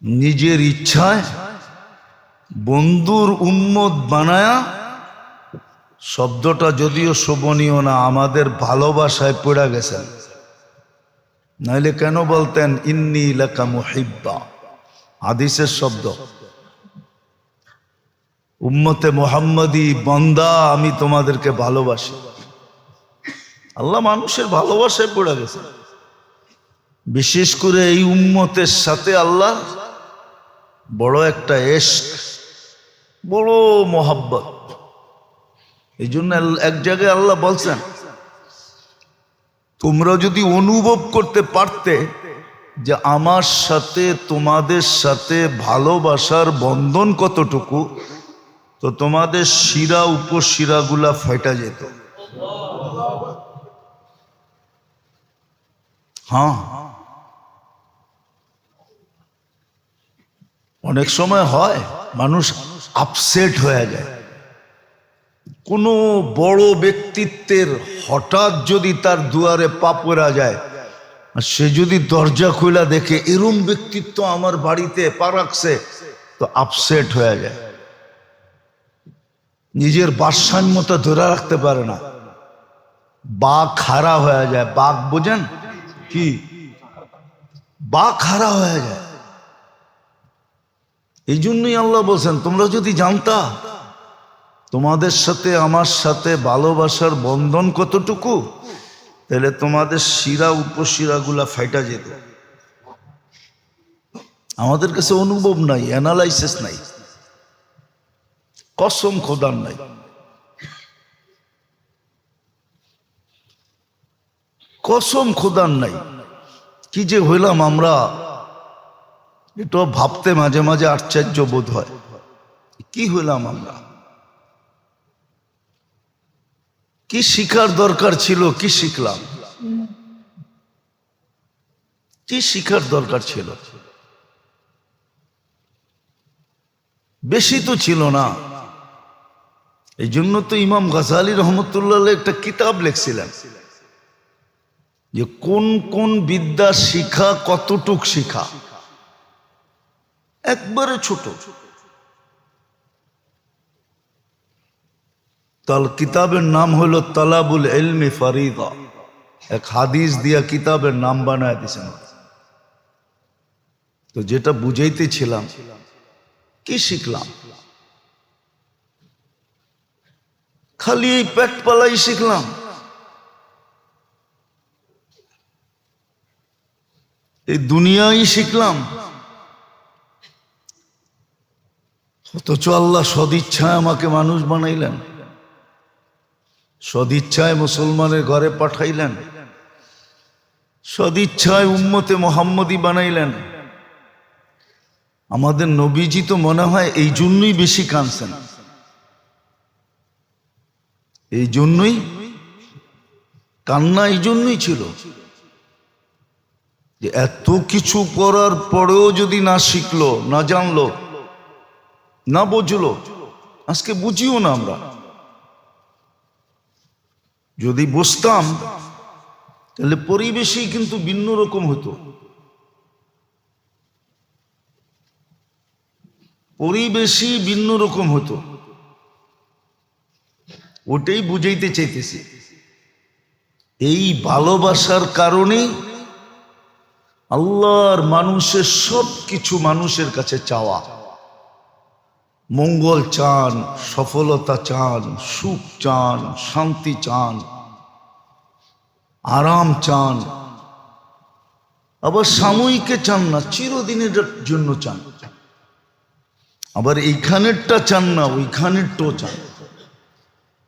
নিজের ইচ্ছায় বন্ধুর উম্মত বানায়া, শব্দটা যদিও শোভনীয় না, আমাদের ভালোবাসায় পড়ে গেছেন। নাইলে কেন বলতেন ইন্নী লাকা মুহিব্বা, হাদিসের শব্দ, উম্মতে মুহাম্মাদি বান্দা, আমি তোমাদেরকে ভালোবাসি। আল্লাহ মানুষের ভালোবাসায় পড়ে গেছে। বিশেষ করে এই উম্মতের সাথে আল্লাহ বড় একটা ইশক, বড় মোহাব্বত। এই জন্য এক জায়গায় আল্লাহ বলছেন, তোমরা যদি অনুভব করতে পারতে যে আমার সাথে তোমাদের সাথে ভালোবাসার বন্ধন কতটুকু, তো তোমাদের শিরা উপশিরাগুলা ফেটা যেত। হ্যাঁ, অনেক সময় হয় মানুষ আপসেট হয়ে যায়, কোনো বড় ব্যক্তিত্বের হঠাৎ যদি তার দুয়ারে পা পড়া যায়, আর সে যদি দরজা খোলা দেখে এরম ব্যক্তিত্ব আমার বাড়িতে পা রাখছে, তো আপসেট হয়ে যায়, নিজের ভারসাম্যতা ধরে রাখতে পারে না, বাঘ খাড়া হয়ে যায়। বাঘ বোঝেন কি? বাঘ খাড়া হয়ে যায়। এই জন্যই আল্লাহ বলছেন, তোমরা যদি জানতা তোমাদের সাথে আমার সাথে ভালোবাসার বন্ধন কতটুকু, তাহলে তোমাদের শিরা উপশিরাগুলা ফাইটা যেত। আমাদের কাছে অনুভব নাই, অ্যানালাইসিস নাই, কসম খোদার নাই। কসম খোদার নাই। কি যে হইলাম আমরা, এটা ভাবতে মাঝে মাঝে আশ্চর্য বোধ হয়। কি হইলাম আমরা? কি শিখার দরকার ছিল, কি শিখলাম? কি শিখার দরকার ছিল? বেশি তো ছিল না। এই জন্য তো ইমাম গাজালি রহমতুল্লাহ একটা কিতাব লিখছিলেন যে কোন কোন বিদ্যা শিখা, কতটুক শিখা। একবারে ছোট। তাল কিতাবের নাম হলো তালাবুল ইলমি ফরিদা। এক হাদিস দিয়া কিতাবের নাম বানায় দিয়েছেন। তো যেটা বুঝাইতেছিলাম, কি শিখলাম? খালি এই পেট পালাই শিখলাম। এই দুনিয়াই শিখলাম। অথচ আল্লাহ সদিচ্ছায় আমাকে মানুষ বানাইলেন, সদিচ্ছায় মুসলমানের ঘরে পাঠাইলেন, সদিচ্ছায় উম্মতে মোহাম্মদী বানাইলেন। আমাদের নবীজি তো মনে হয় এই জন্যই বেশি কাঁদছেন। এই জন্যই কান্না, এই জন্যই ছিল যে এত কিছু করার পরেও যদি না শিখলো, না জানলো, না বুঝলো। আজকে বুঝিও না আমরা। যদি বুঝতাম তাহলে পরিবেশই কিন্তু ভিন্ন রকম হতো। পরিবেশই ভিন্ন রকম হতো। ওটাই বুঝাইতে চাইতেছি। এই ভালোবাসার কারণে আল্লাহর মানুষের সব কিছু মানুষের কাছে চাওয়া। মঙ্গল চান, সফলতা চান, সুখ চান, শান্তি চান, আরাম চান। আবার সাময়িকে চান না, চিরদিনের জন্য চান। আবার এইখানেরটা চান না, ওইখানেরটাও চান।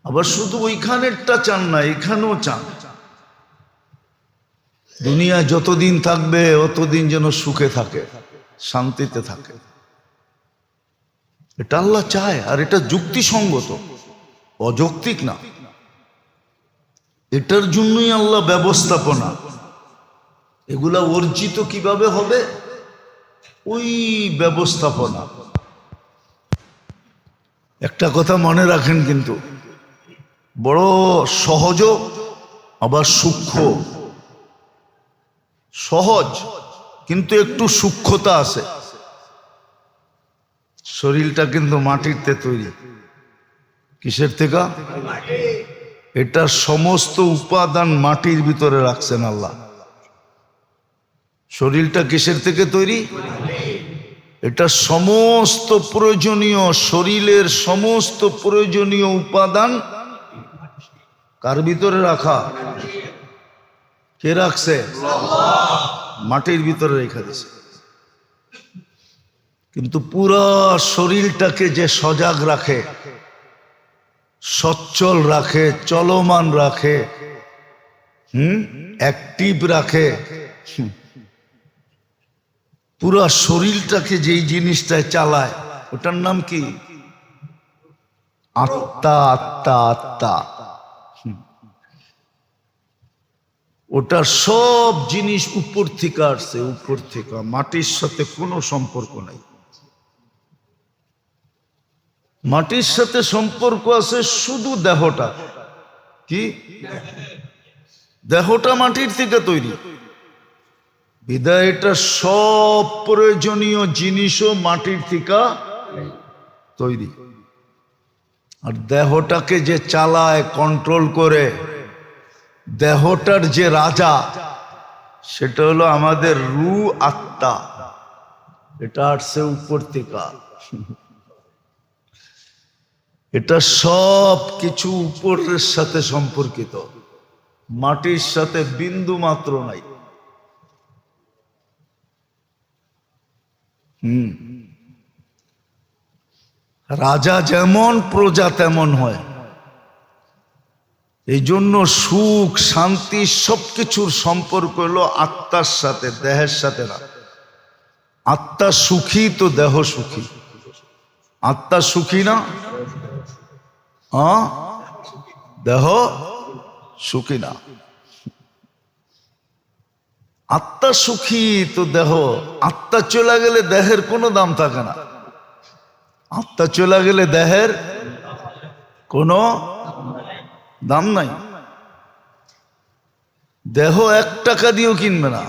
আবার শুধু ওইখানেরটা চান না, এখানেও চান। দুনিয়া যতদিন থাকবে অতদিন যেন সুখে থাকে, শান্তিতে থাকে। এটা আল্লাহ চায়, আর এটা যুক্তিসঙ্গত, অযৌক্তিক না। এটার জন্যই আল্লাহ ব্যবস্থাপনা। এগুলা অর্জিত কিভাবে হবে? ওই ব্যবস্থাপনা। একটা কথা মনে রাখেন কিন্তু, বড় সহজ আবার সূক্ষ্ম। সহজ কিন্তু একটু সূক্ষ্মতা আছে। শরীরটা কিন্তু মাটিতে তৈরি। কিসের থেকে? এটা সমস্ত উপাদান মাটির ভিতরে রাখছেন আল্লাহ। শরীরটা কিসের থেকে তৈরি? এটা সমস্ত প্রয়োজনীয়, শরীরের সমস্ত প্রয়োজনীয় উপাদান কার ভিতরে রাখা? কে রাখছে? মাটির ভিতরে রেখে দিছে। কিন্তু পুরা শরীরটাকে যে সজাগ রাখে, সচ্ছল রাখে, চলমান রাখে, অ্যাক্টিভ রাখে, পুরা শরীরটাকে যেই জিনিসটায় চালায়, ওটার নাম কি? আত্মা। আত্মা, আত্মা। ওটার সব জিনিস উপর থেকে আসছে, উপর থেকে। মাটির সাথে কোনো সম্পর্ক নাই। মাটির সাথে সম্পর্ক আছে শুধু দেহটা। কি? দেহটা মাটির থেকে তৈরি, বিধায় এটা সব প্রয়োজনীয় জিনিসও মাটির থেকে তৈরি। আর দেহটাকে যে চালায়, কন্ট্রোল করে, দেহটার যে রাজা, সেটা হলো আমাদের রূহ, আত্মা। এটা আসছে উপর থেকে। এটা সব কিছু উপরের সাথে সম্পর্কিত, মাটির সাথে বিন্দু মাত্র নাই। রাজা যেমন প্রজা তেমন হয়। এই জন্য সুখ শান্তি সবকিছুর সম্পর্ক হলো আত্মার সাথে, দেহের সাথে না। আত্মা সুখী তো দেহ সুখী। আত্মা সুখী না? দেহ সুখী না। আত্মা সুখী তো দেহ। আত্মা চলে গেলে দেহের কোনো দাম থাকে না। আত্মা চলে গেলে দেহের কোনো দাম নাই। দেহ 1 টাকা দিয়েও কিনবে না।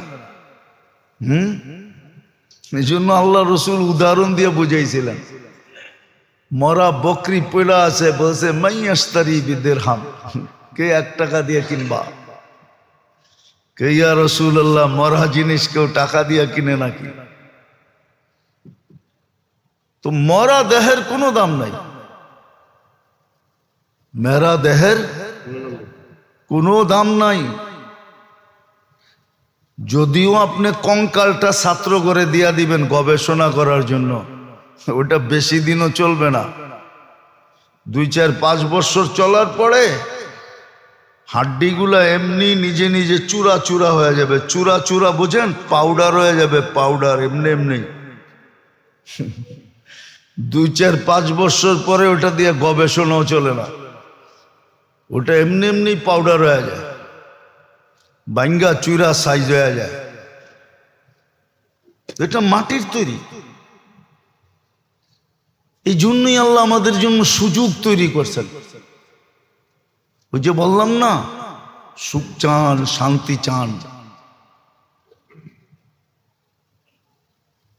এই জন্য আল্লাহ রসুল উদাহরণ দিয়ে বুঝাইছিলেন। মরা বকরি পয়লা আছে, বলছে মাইয়াস্তারি বিদিরহাম, কে 1 টাকা দিয়ে কিনবা? কে ইয়া রাসূলুল্লাহ, মরা জিনিস কেউ টাকা দিয়ে কিনে নাকি? তো মরা দেহের কোনো দাম নাই। মেরা দেহের কোনো দাম নাই। যদিও আপনি কঙ্কালটা ছাত্র করে দিয়া দিবেন গবেষণা করার জন্য, ওটা বেশি দিনও চলবে না। 2, 4, 5 বছর চলার পরে হাড্ডিগুলা এমনি নিজে নিজে চূড়া চূড়া হয়ে যাবে। চূড়া চূড়া বুঝেন? পাউডার হয়ে যাবে, পাউডার এমনি এমনি। 2, 4, 5 বছর পরে ওটা দিয়ে গবেষণাও চলে না, ওটা এমনি এমনি পাউডার হয়ে যায়, বাঙ্গা চূড়া সাইজ হয়ে যায়। এটা মাটির তৈরি। এই জন্যই আল্লাহ আমাদের জন্য সুযোগ তৈরি করছেন। ওই যে বললাম না, সুখ চান, শান্তি চান,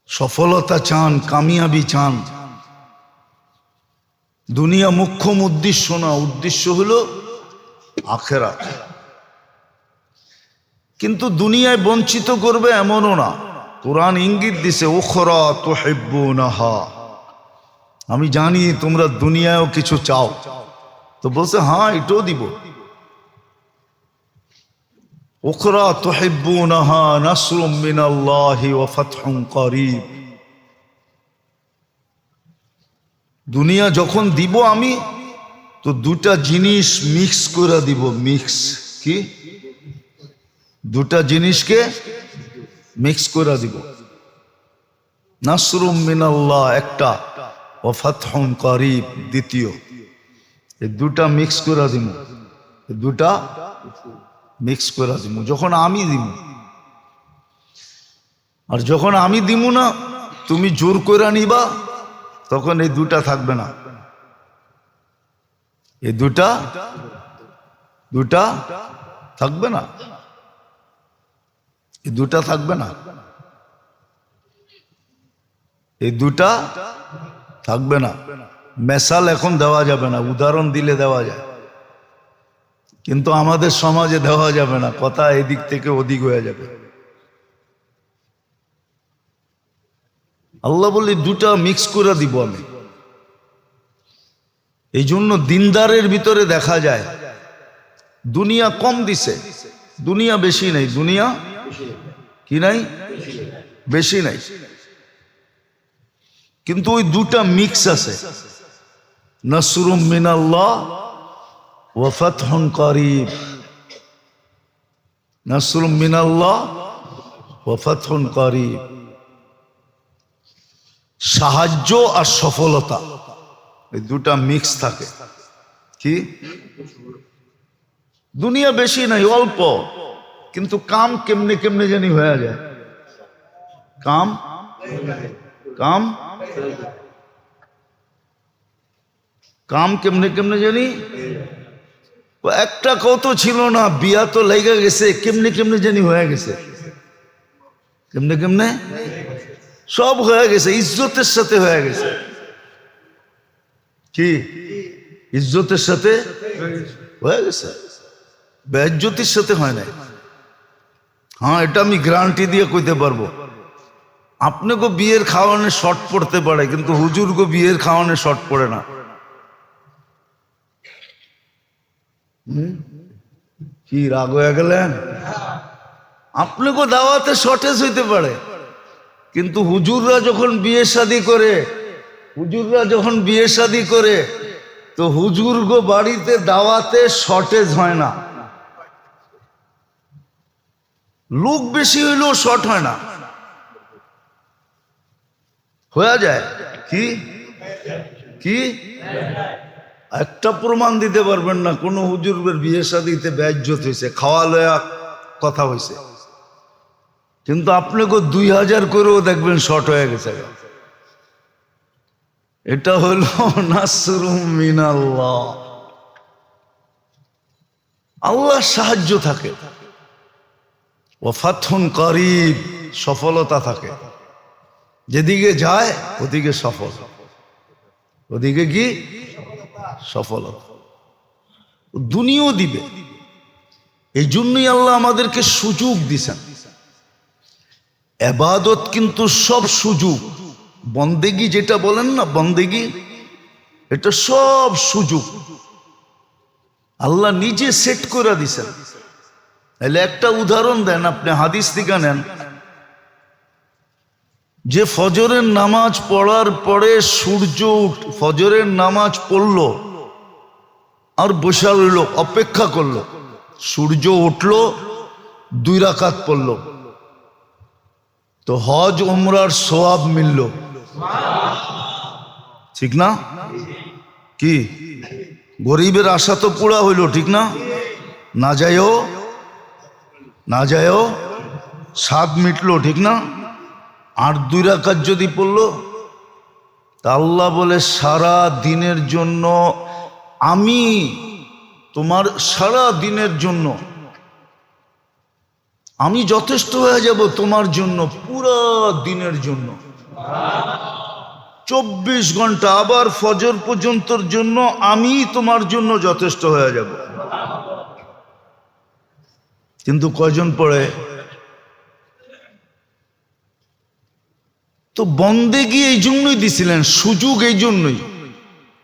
সফলতা চান, কামিয়াবি চান। দুনিয়া মুখ্যম উদ্দেশ্য না, উদ্দেশ্য হলো আখিরাত। কিন্তু দুনিয়ায় বঞ্চিত করবে এমনও না। কোরআন ইঙ্গিত দিছে, উখরা তুহিব্বুনাহা, আমি জানি তোমরা দুনিয়ায়ও কিছু চাও। তো বলছে হ্যাঁ, এটাও দিব। উখরা তুহিব্বুনাহা নাসরুম মিনাল্লাহি ওয়া ফাতহুন করিব। দুনিয়া যখন দিব আমি, তো 2টা জিনিস মিক্স করে দিব। মিক্স কি? 2টা জিনিসকে মিক্স করে দিব। নাসরুম মিনাল্লাহ একটা, ওয়া ফাতহুন করিব দ্বিতীয়। এই 2টা মিক্স করে দিব। এই 2টা মিক্স করে দিব যখন আমি দিব। আর যখন আমি দিব না, তুমি জোর করে নিবা, তখন এই 2টা থাকবে না। এই 2টা থাকবে না। এই 2টা থাকবে না। এই 2টা থাকবে না। মেসাল এখন দেওয়া যাবে না, উদাহরণ দিলে দেওয়া যায়, কিন্তু আমাদের সমাজে দেওয়া যাবে না, কথা এদিক থেকে ওদিক হয়ে যাবে। আল্লাহ বলি 2টা মিক্স করে দিব আমি। এই জন্য দিনদারের ভিতরে দেখা যায় দুনিয়া কম দিছে, দুনিয়া বেশি নাই। দুনিয়া কি নাই? বেশি নাই। কিন্তু ওই 2টা মিক্স আছে, নাসরুম মিনাল্লাহ ওয়া ফাতহুন করিব। নাসরুম মিনাল্লাহ ওয়া ফাতহুন করিব। সাহায্য আর সফলতা, এই 2টা মিক্স থাকে। কি? দুনিয়া বেশি নাই, অল্প, কিন্তু কাম কেমনে কেমনে জানি হয়ে যায়। কাম কেমনে কেমনে জানি। একটা কত ছিল না, বিয়া তো লেগে গেছে, কেমনে কেমনে জানি হয়ে গেছে। কেমনে কেমনে সব হয়ে গেছে, ইজ্জতের সাথে হয়ে গেছে। কি? ইজ্জতের সাথে হয়ে গেছে, বেইজ্জতির সাথে হয় না। হ্যাঁ, এটা আমি গ্যারান্টি দিয়ে কইতে পারবো। আপনাকে বিয়ের খাওয়ানো শর্ট পড়তে পারে, কিন্তু হুজুরকে বিয়ের খাওয়ানো শর্ট পড়ে না। কি রাগ হয়ে গেলেন? আপনাকে দাওয়াতে শর্টেজ হইতে পারে, কিন্তু হুজুররা যখন বিয়ে শাদী করে তো হুজুর গো বাড়িতে দাওয়াতে শর্টেজ হয় না। লোক বেশি হইলেও শর্ট হয় না, হয়ে যায়। কি কি একটা প্রমাণ দিতে পারবেন না কোন হুজুরের বিয়ে শাদীতে বেইজ্জত হয়েছে, খাওয়া লয়া কথা হয়েছে, কিন্তু আপনাকে 2000 করেও দেখবেন শর্ট হয়ে গেছে। এটা হলো নাসরুম মিনাল্লাহ, আল্লাহর সাহায্য থাকে। ও ফাতহুন করিব, সফলতা থাকে। যেদিকে যায় ওদিকে সফল, ওদিকে কি সফলতা, দুনিয়াও দিবে। এই জন্যই আল্লাহ আমাদেরকে সুযোগ দিছেন। ইবাদত কিন্তু সব সুযোগ, বন্দেগি যেটা বলেন না বন্দেগি, এটা সব সুযোগ আল্লাহ নিজে সেট করে দিছেন। তাহলে একটা উদাহরণ দেন, আপনি হাদিস থেকে নেন, যে ফজরের নামাজ পড়ার পরে ফজরের নামাজ পড়লো আর বসে রইল, অপেক্ষা করলো, সূর্য উঠলো, 2 রাকাত পড়লো, তো হজ উমরার সওয়াব মিলল, ঠিক না? কি গরিবের আশা তো পুরা হইল, ঠিক না? না যায়ও স্বাদ মিটলো, ঠিক না? আর 2 রাকাত যদি পড়লো, তা আল্লাহ বলে সারা দিনের জন্য আমি তোমার সারা দিনের জন্য আমি যথেষ্ট হয়ে যাব, তোমার জন্য পুরা দিনের জন্য 24 ঘন্টা, আবার ফজর পর্যন্তর জন্য আমি তোমার জন্য যথেষ্ট হয়ে যাব। কিন্তু কয়জন পড়ে? তো বন্দেগি এই জন্যই দিছিলেন, সুযোগ এই জন্যই,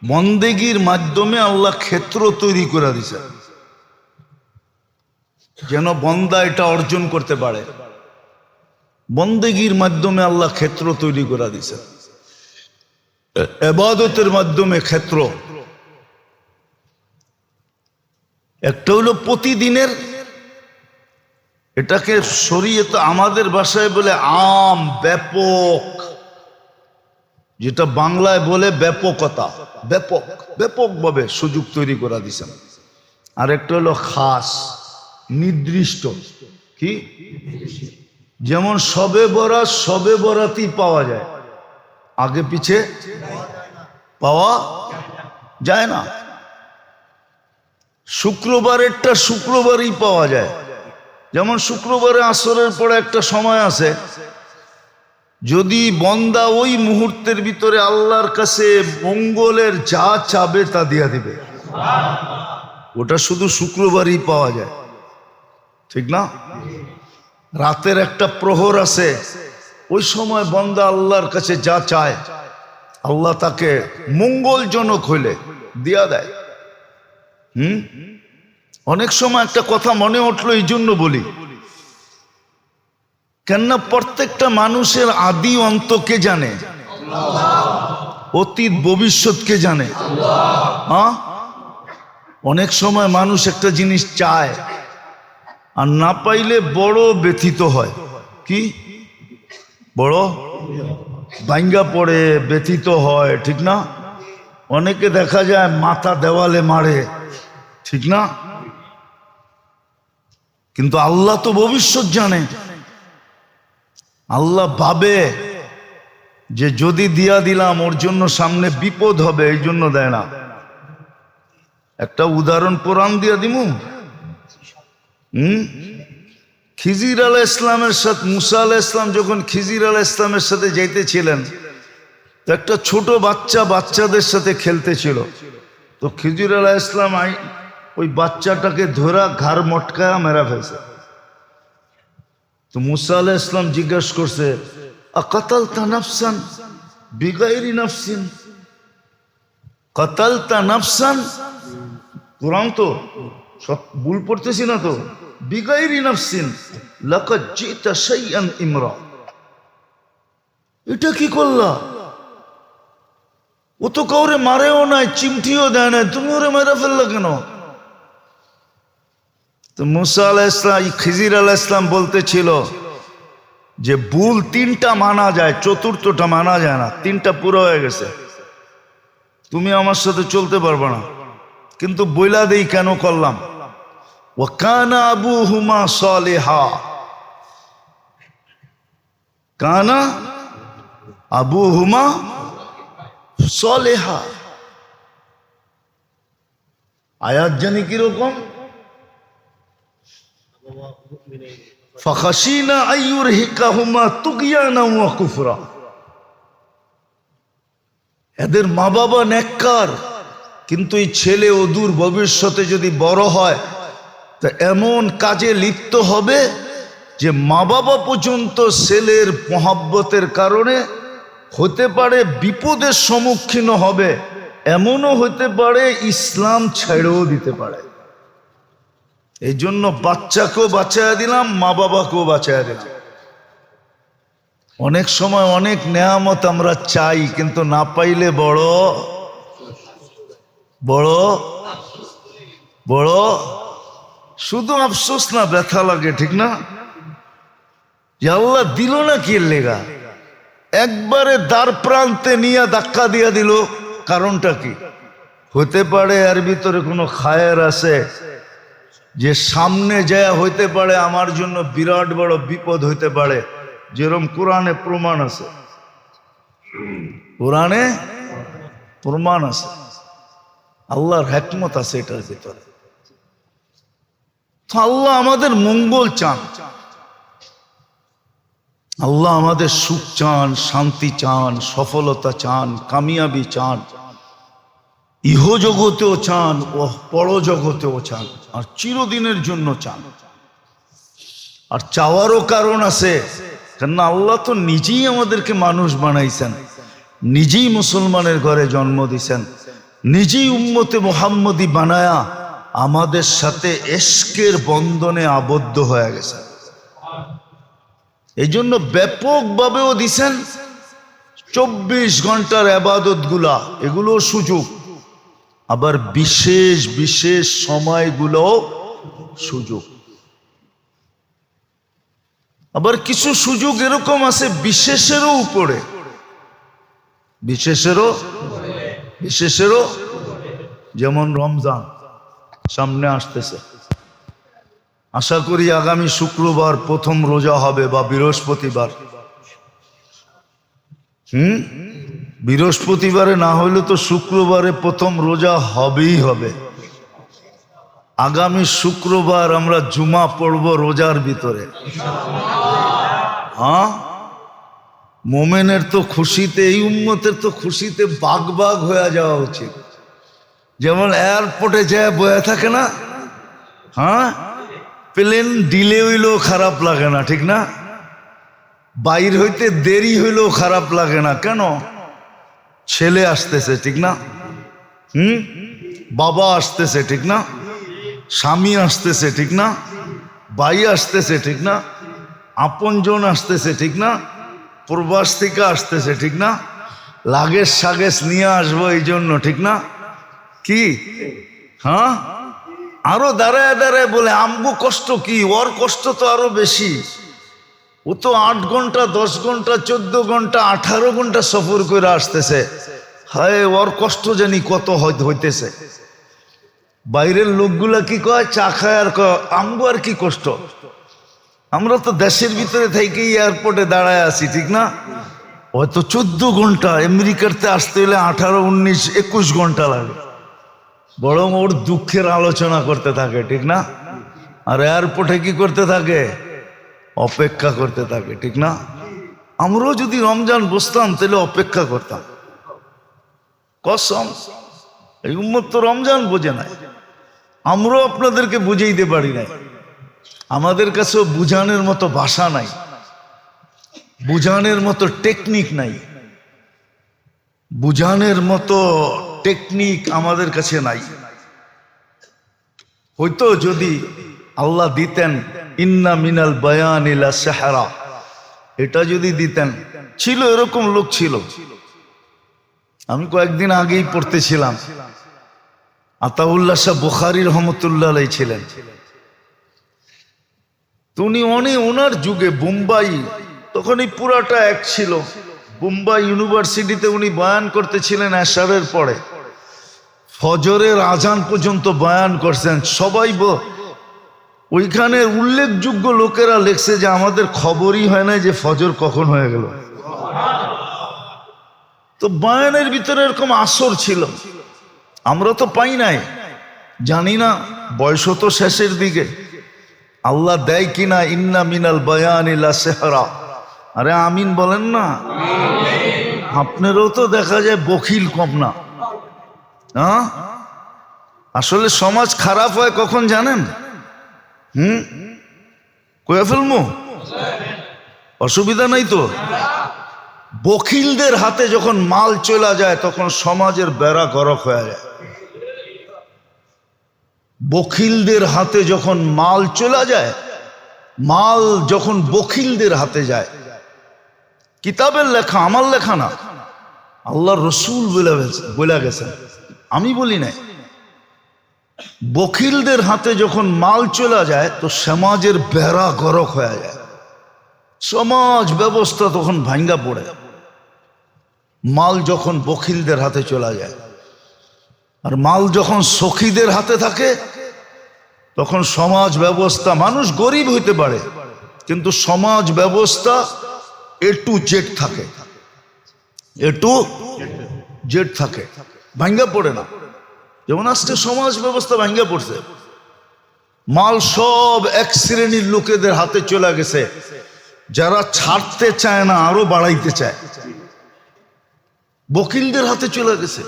বন্দেগির মাধ্যমে আল্লাহ ক্ষেত্র তৈরি করে দিছেন, যেন বন্দা এটা অর্জন করতে পারে। বন্দেগির মাধ্যমে আল্লাহ ক্ষেত্র তৈরি করে দিছেন, ইবাদতের মাধ্যমে ক্ষেত্র। একটা হলো প্রতিদিনের, এটাকে শরীয়তে আমাদের ভাষায় বলে আম, ব্যাপক, যেটা বাংলায় বলে ব্যাপকতা, ব্যাপকভাবে সুযোগ তৈরি করে দিছেন। আর একটা হলো খাস, নির্দিষ্ট। কি? যেমন সবে বরাতই পাওয়া যায়, আগে পিছে পাওয়া যায় না। শুক্রবারেরটা শুক্রবারই পাওয়া যায়, যেমন শুক্রবারে আসরের পরে একটা সময় আছে, যদি বন্দা ওই মুহূর্তের ভিতরে আল্লাহর কাছে মঙ্গলের যা চাবে তা দিয়া দিবে, ওটা শুধু শুক্রবারই পাওয়া যায়, ঠিক না? রাতের একটা প্রহর আছে, ওই সময় বন্দা আল্লাহর কাছে যা চায় আল্লাহ তাকে মঙ্গলজনক হইলে দিয়া দেয়। অনেক সময় একটা কথা মনে উঠলো, এই জন্য বলি, কেননা প্রত্যেকটা মানুষের আদি অন্ত কে জানে? অতীত ভবিষ্যৎ কে জানে? হ্যাঁ, অনেক সময় মানুষ একটা জিনিস চায় আর না পাইলে বড় ব্যথিত হয়। কি? বড় ভাঙ্গা পড়ে, ব্যথিত হয়, ঠিক না? অনেকে দেখা যায় মাথা দেওয়ালে মারে, ঠিক না? কিন্তু আল্লাহ তো ভবিষ্যৎ জানে। আল্লাহ ভাবে যে যদি দিয়া দিলাম ওর জন্য সামনে বিপদ হবে, এই জন্য দেয় না। একটা উদাহরণ কোরআন দিয়া দিমু। খিজির আলাইহিস ইসলামের সাথে মুসা আলাইহিস ইসলাম যখন খিজির আলাইহিস ইসলামের সাথে যাইতেছিলেন, তো একটা ছোট বাচ্চাদের সাথে খেলতেছিল, তো খিজির আলাইহিস ইসলাম ওই বাচ্চাটাকে ধরা ঘাড় মটকায়া মেরা ফেলছে। তো মুসা আলাইহিস ইসলাম জিজ্ঞাসা করছে, আকাতালতা নাফসান বিগাইরি নাফসিন, কাতালতা নাফসান, কোরআন তো, ভুল পড়তেছি না তো? বিগাইরি নাফসিন লাকাদ জিতা শাইআন ইমরা। এটা কি করলা? ও তো কাউরে মারেও নাই, চিমটিও দেয় নাই, তুমি ওরে মেরে ফেললা কেন? তো মুসা আলাইহিস সালাম, খিজির আলাইহিস সালাম বলতেছিল যে ভুল তিনটা মানা যায়, চতুর্থটা মানা যায় না। তিনটা পুরো হয়ে গেছে, তুমি আমার সাথে চলতে পারবে না। কিন্তু বইলা দেই কেন করলাম। ওয়া কানা আবুহুমা সালিহা, কানা আবুহুমা সালিহা। আয়াত জানি কিরকম, ফাখাশিনা আইয়ুরহিকাহুমা তুগয়ানা ওয়া কুফরা। এদের মা বাবা নেককার, কিন্তু এই ছেলে অদূর ভবিষ্যতে যদি বড় হয় তা এমন কাজে লিপ্ত হবে যে মা বাবা পর্যন্ত ছেলের মহব্বতের কারণে হতে পারে বিপদের সম্মুখীন হবে, এমনও হতে পারে ইসলাম ছেড়েও দিতে পারে। এই জন্য বাচ্চাকেও বাঁচায়া দিলাম, মা বাবাকেও বাঁচায়া দিলাম। অনেক সময় অনেক নেয়ামত আমরা চাই, কিন্তু না পাইলে বড় বড় বড় শুধু আফসোস না, ব্যথা লাগে, ঠিক না? যে আল্লাহ দিল না কি লেগা, একবারে দ্বার প্রান্তে নিয়ে ধাক্কা দিয়া দিল, কারণটা কি? হতে পারে এর ভিতরে কোনো খায়ের আছে, যে সামনে যায় হইতে পারে আমার জন্য বিরাট বড় বিপদ হইতে পারে। যেরকম কোরআনে প্রমাণ আছে, কোরআনে প্রমাণ আছে, আল্লাহর হিকমত আছে এটার ভিতরে। তো আল্লাহ আমাদের মঙ্গল চান, আল্লাহ আমাদের সুখ চান, শান্তি চান, সফলতা চান, কামিয়াবি চান, ইহ জগতেও চান ও পরজগতেও চান, আর চিরদিনের জন্য চান। আর চাওয়ারও কারণ আছে, কেননা আল্লাহ তো নিজেই আমাদেরকে মানুষ বানাইছেন, নিজেই মুসলমানের ঘরে জন্ম দিছেন, নিজেই উম্মতে মুহাম্মদী বানায়া আমাদের সাথে ইশকের বন্ধনে আবদ্ধ হয়ে গেছে। এই জন্য ব্যাপকভাবেও দিছেন 24 ঘন্টার ইবাদত গুলা, এগুলো সুযোগ। আবার বিশেষ বিশেষ সময়গুলো সুযোগ। আবার কিছু সুযোগ এরকম আছে বিশেষেরও উপরে, বিশেষেরও যেমন রমজান সামনে আসতেছে, আশা করি আগামী শুক্রবার প্রথম রোজা হবে বা বৃহস্পতিবার। বৃহস্পতিবারে না হলে তো শুক্রবারে প্রথম রোজা হবেই হবে। আগামী শুক্রবার আমরা জুমা পড়ব রোজার ভিতরে। হ্যাঁ, মোমেনের তো খুশিতে, এই উম্মতের তো খুশিতে বাগ বাগ হয়ে যাওয়া উচিত। যেমন এয়ারপোর্টে যায় বয়ে থাকে না, হ্যাঁ, প্লেন ডিলে হইলেও খারাপ লাগে না, ঠিক না? বাইর হইতে দেরি হইলেও খারাপ লাগে না, কেন? ছেলে আসতেছে, ঠিক না? বাবা আসতেছে, ঠিক না? স্বামী আসতেছে, ঠিক না? ভাই আসতেছে, ঠিক না? আপনজন আসতেছে, ঠিক না? প্রবাস থেকে আসতেছে, ঠিক না? লাগেজ সাগেজ নিয়ে আসবো এই জন্য, ঠিক না? কি হ্যাঁ, আরো দাঁড়ায় দাঁড়ায় বলে আমগো কষ্ট কি, ওর কষ্ট তো আরো বেশি। ও তো 8 ঘন্টা 10 ঘন্টা 14 ঘন্টা 18 ঘন্টা সফর করে আসতেছে, হায় ওর কষ্ট জানি কত হইতেছে। বাইরের লোকগুলা কি কয়, চা খায় আর কয় আমগো আর কি কষ্ট। আমরা তো দেশের ভিতরে থেকেই এয়ারপোর্টে দাঁড়ায় আছি, ঠিক না? হয়তো 14 ঘন্টা, আমেরিকাতে আসতে হলে 18 19 21 ঘন্টা লাগে। বরং ওর দুঃখের আলোচনা করতে থাকে, ঠিক না? আর এয়ারপোর্টে কি করতে থাকে, অপেক্ষা করতে থাকে, ঠিক না? আমরাও যদি রমজান বসতাম তাহলে অপেক্ষা করতাম। কসম, এই উম্মত তো রমজান বোঝে নাই, আমরাও আপনাদেরকে বুঝাইতে পারি নাই। আমাদের কাছেও বুঝানোর মতো ভাষা নাই, বুঝানোর মতো টেকনিক নাই, বুঝানোর মতো টেকনিক আমাদের কাছে নাই। হয়তো যদি আল্লাহ দিতেন ইন্না মিনাল বায়ানি লা সাহরা, এটা যদি দিতেন, ছিল এরকম লোক ছিল, আমি কয়েকদিন আগেই পড়তেছিলাম, আতাউল্লাহ শাহ বুখারী রহমতুল্লাহ আলাইহি ছিলেন। তো উনি ওনার যুগে বোম্বাই, তখন এই পুরাটা এক ছিল, বোম্বাই ইউনিভার্সিটিতে উনি বয়ান করতেছিলেন এশারের পরে, ফজরের আজান পর্যন্ত বয়ান করছেন। সবাই ওইখানে উল্লেখযোগ্য লোকেরা লেখছে যে আমাদের খবরই হয় না যে ফজর কখন হয়ে গেল। তো বয়ানের ভিতরে এরকম আসর ছিল, আমরা তো পাই নাই, জানি না, বয়স তো শেষের দিকে, আল্লাহ দেয় কিনা ইন্না মিনাল বায়ানি লা সাহরা। আরে আমিন বলেন না। আপনারও তো দেখা যায় বখিল কম না। হ্যাঁ, আসলে সমাজ খারাপ হয় কখন জানেন? কয়ে ফেলবো, অসুবিধা নাই তো। বখিলদের হাতে যখন মাল চলে যায় তখন সমাজের বেড়া গরক হয়ে যায়। বখিলদের হাতে যখন মাল চলে যায়, মাল যখন বখিলদের হাতে যায়, কিতাবের লেখা, আমার লেখা না, আল্লাহর রসুল বলে গেছেন, আমি বলি নাই। বখিলদের হাতে যখন মাল চলে যায় তো সমাজের বেড়া গরক হয়ে যায়, সমাজ ব্যবস্থা তখন ভাঙ্গা পড়ে। মাল যখন বখিলদের হাতে চলে যায়, আর মাল যখন সখীদের হাতে থাকে তখন সমাজ ব্যবস্থা, মানুষ গরিব হইতে পারে কিন্তু সমাজ ব্যবস্থা এ টু জেড থাকে, এ টু জেড থাকে, ভাঙ্গা পড়ে না। যেমন আজকে সমাজ ব্যবস্থা ভাঙ্গা পড়ছে, মাল সব এক শ্রেণীর লোকেদের হাতে চলে গেছে, যারা ছাড়তে চায় না আরো বাড়াইতে চায়, বকিলদের হাতে চলে গেছে।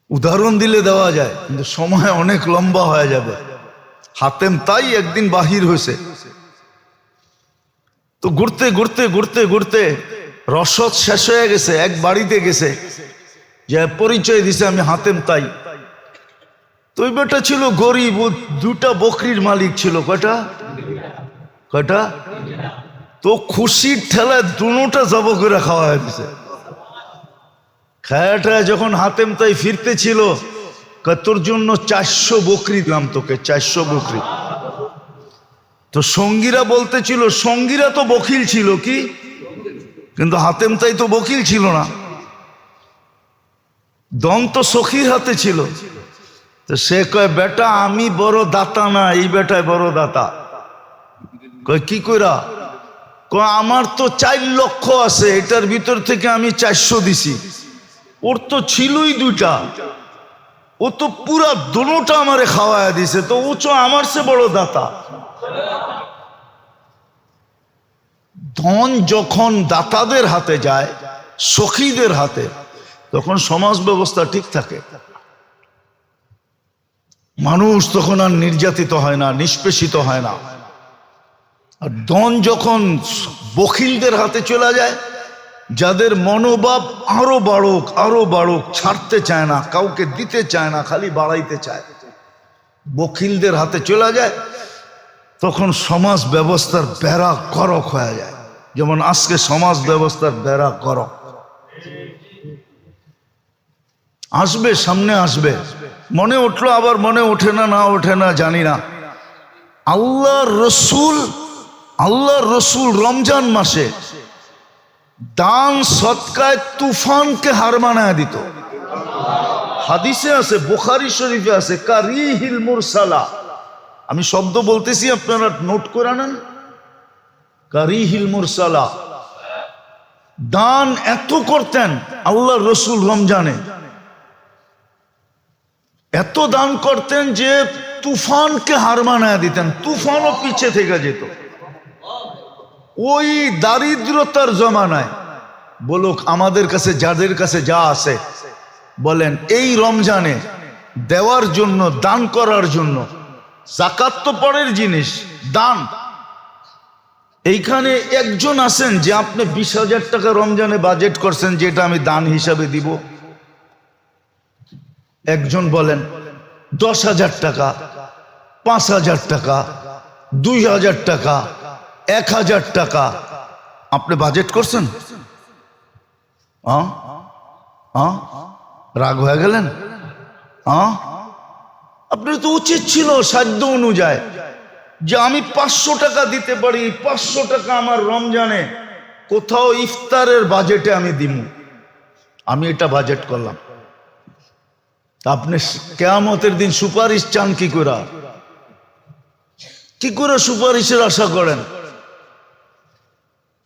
উদাহরণ দিলে দেওয়া যায় কিন্তু সময় অনেক লম্বা হয়ে যাবে। হাতেম তাই একদিন বাহির হয়েছে, তো ঘুরতে ঘুরতে ঘুরতে ঘুরতে রসদ শেষ হয়ে গেছে, এক বাড়িতে গেছে, যে পরিচয় দিছে আমি হাতেম তাই। তো ওই বেটা ছিল গরিব, ও দুটা বকরির মালিক ছিল। কয়টা? তো খুশির ঠেলায় দুটা জব করে খাওয়া হয়ে গেছে। খায়াটা যখন হাতেম তাই ফিরতে ছিল, তোর জন্য 400 বকরি দিলাম তোকে, 400 বকরি। তো সঙ্গীরা বলতেছিল, সঙ্গীরা তো বকিল ছিল কি, কিন্তু হাতেম তাই তো বকিল ছিল না, দন তো সখীর হাতে ছিল। তো সে কয়, বেটা আমি বড় দাতা না, এই বেটায় বড় দাতা। কয় কি কইরা? কয় আমার তো 4 লক্ষ আছে, এটার ভিতর থেকে আমি 400 দিছি, ওর তো ছিলই 2টা, ও তো পুরা দোনোটা আমারে খাওয়ায়া দিছে, তো ও তো আমার সে বড় দাতা। ধন যখন দাতাদের হাতে যায়, সখীদের হাতে, তখন সমাজ ব্যবস্থা ঠিক থাকে, মানুষ তখন আর নির্যাতিত হয় না, নিষ্পেষিত হয় না। আর ধন যখন বখিলদের হাতে চলে যায়, যাদের মনোভাব আরো বাড়ুক আরো বাড়ুক, ছাড়তে চায় না, কাউকে দিতে চায় না, খালি বাড়াইতে চায়, বখিলদের হাতে চলে যায়, তখন সমাজ ব্যবস্থার বেড়া গরক হয়ে যায়। যেমন আজকে সমাজ ব্যবস্থার বেড়া গরক আসবে, সামনে আসবে, মনে উঠলো আবার মনে ওঠে না, না ওঠে না জানি না। আল্লাহর রসুল রমজান মাসে দান সৎকায় তুফানকে হার মানায় দিত। হাদিসে আছে, বুখারী শরীফে আছে, কারিহিল মুরসালা। আমি শব্দ বলতেছি, আপনারা নোট করে নেন। কারিহিল মুরসালা, দান এত করতেন আল্লাহর রসুল রমজানে, এত দান করতেন যে তুফানকে হার মানায় দিতেন, তুফানও পিছে থেকে যেত। ওই দারিদ্রতার জমানায় বলুক, আমাদের কাছে যাদের কাছে যা আছে বলেন, এই রমজানে দেওয়ার জন্য, দান করার জন্য, যাকাত তো পরের জিনিস, দান। এইখানে একজন আছেন যে আপনি 20,000 টাকা রমজানে বাজেট করছেন যেটা আমি দান হিসাবে দিব? একজন বলেন। 10,000 টাকা, 5,000 টাকা, 2,000 টাকা, 1,000 টাকা আপনি বাজেট করছেন? রাগ হয়ে গেলেন? আপনার তো উচিত ছিল সাধ্য অনুযায়ী যে আমি 500 টাকা দিতে পারি, 500 টাকা আমার রমজানে কোথাও ইফতারের বাজেটে আমি দিব, আমি এটা বাজেট করলাম। আপনি কিয়ামতের দিন সুপারিশ চান কি করে? কি করে সুপারিশের আশা করেন?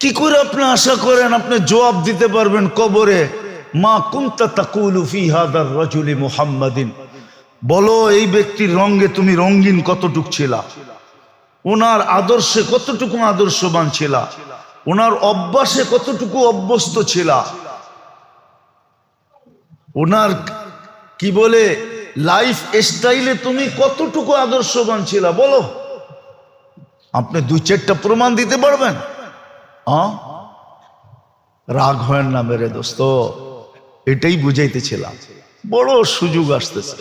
কি করে আপনি আশা করেন আপনি জবাব দিতে পারবেন কবরে? মা কুনতা তাকুলু ফি হাদার রাজুলি মুহাম্মাদিন, বলো এই ব্যক্তির রঙে তুমি রঙিন কতটুকু ছিলা, ওনার আদর্শে কতটুকু আদর্শবান ছিলা, ওনার অভ্যাসে কতটুকু অভ্যস্ত ছিলা, ওনার কি বলে লাইফ স্টাইলে তুমি কতটুকু আদর্শবান ছিলা, বলো। আপনি 2-4টা প্রমাণ দিতে পারবেন? রাগ হয় না মেরে দোস্ত, এটাই বুঝাইতেছিলাম। বড় সুযোগ আসতেছে।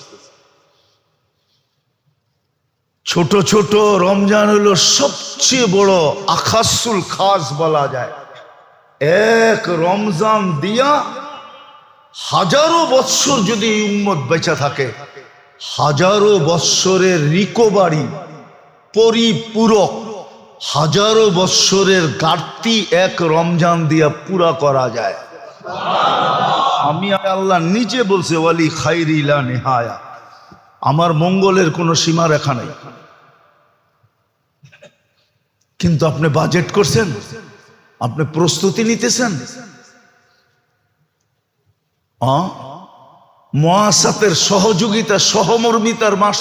ছোট ছোট রমজান হলো সবচেয়ে বড় আখাসুল খাস বলা যায়। এক রমজান দিয়া হাজারো বৎসর যদি এই উম্মত বেঁচে থাকে, হাজারো বৎসরের রিকভারি পরিপূরক, হাজারো বৎসরের ঘাটতি এক রমজান দিয়া পুরা করা যায়। আমি আল্লাহ নিজে বলছে ওয়ালি খাইরি লা নিহায়া, আমার মঙ্গলের কোনো সীমা রেখা নাই। কিন্তু আপনি বাজেট করছেন, আপনি প্রস্তুতি নিতেছেন। মুআসাতের সহযোগিতা সহমর্মিতার মাস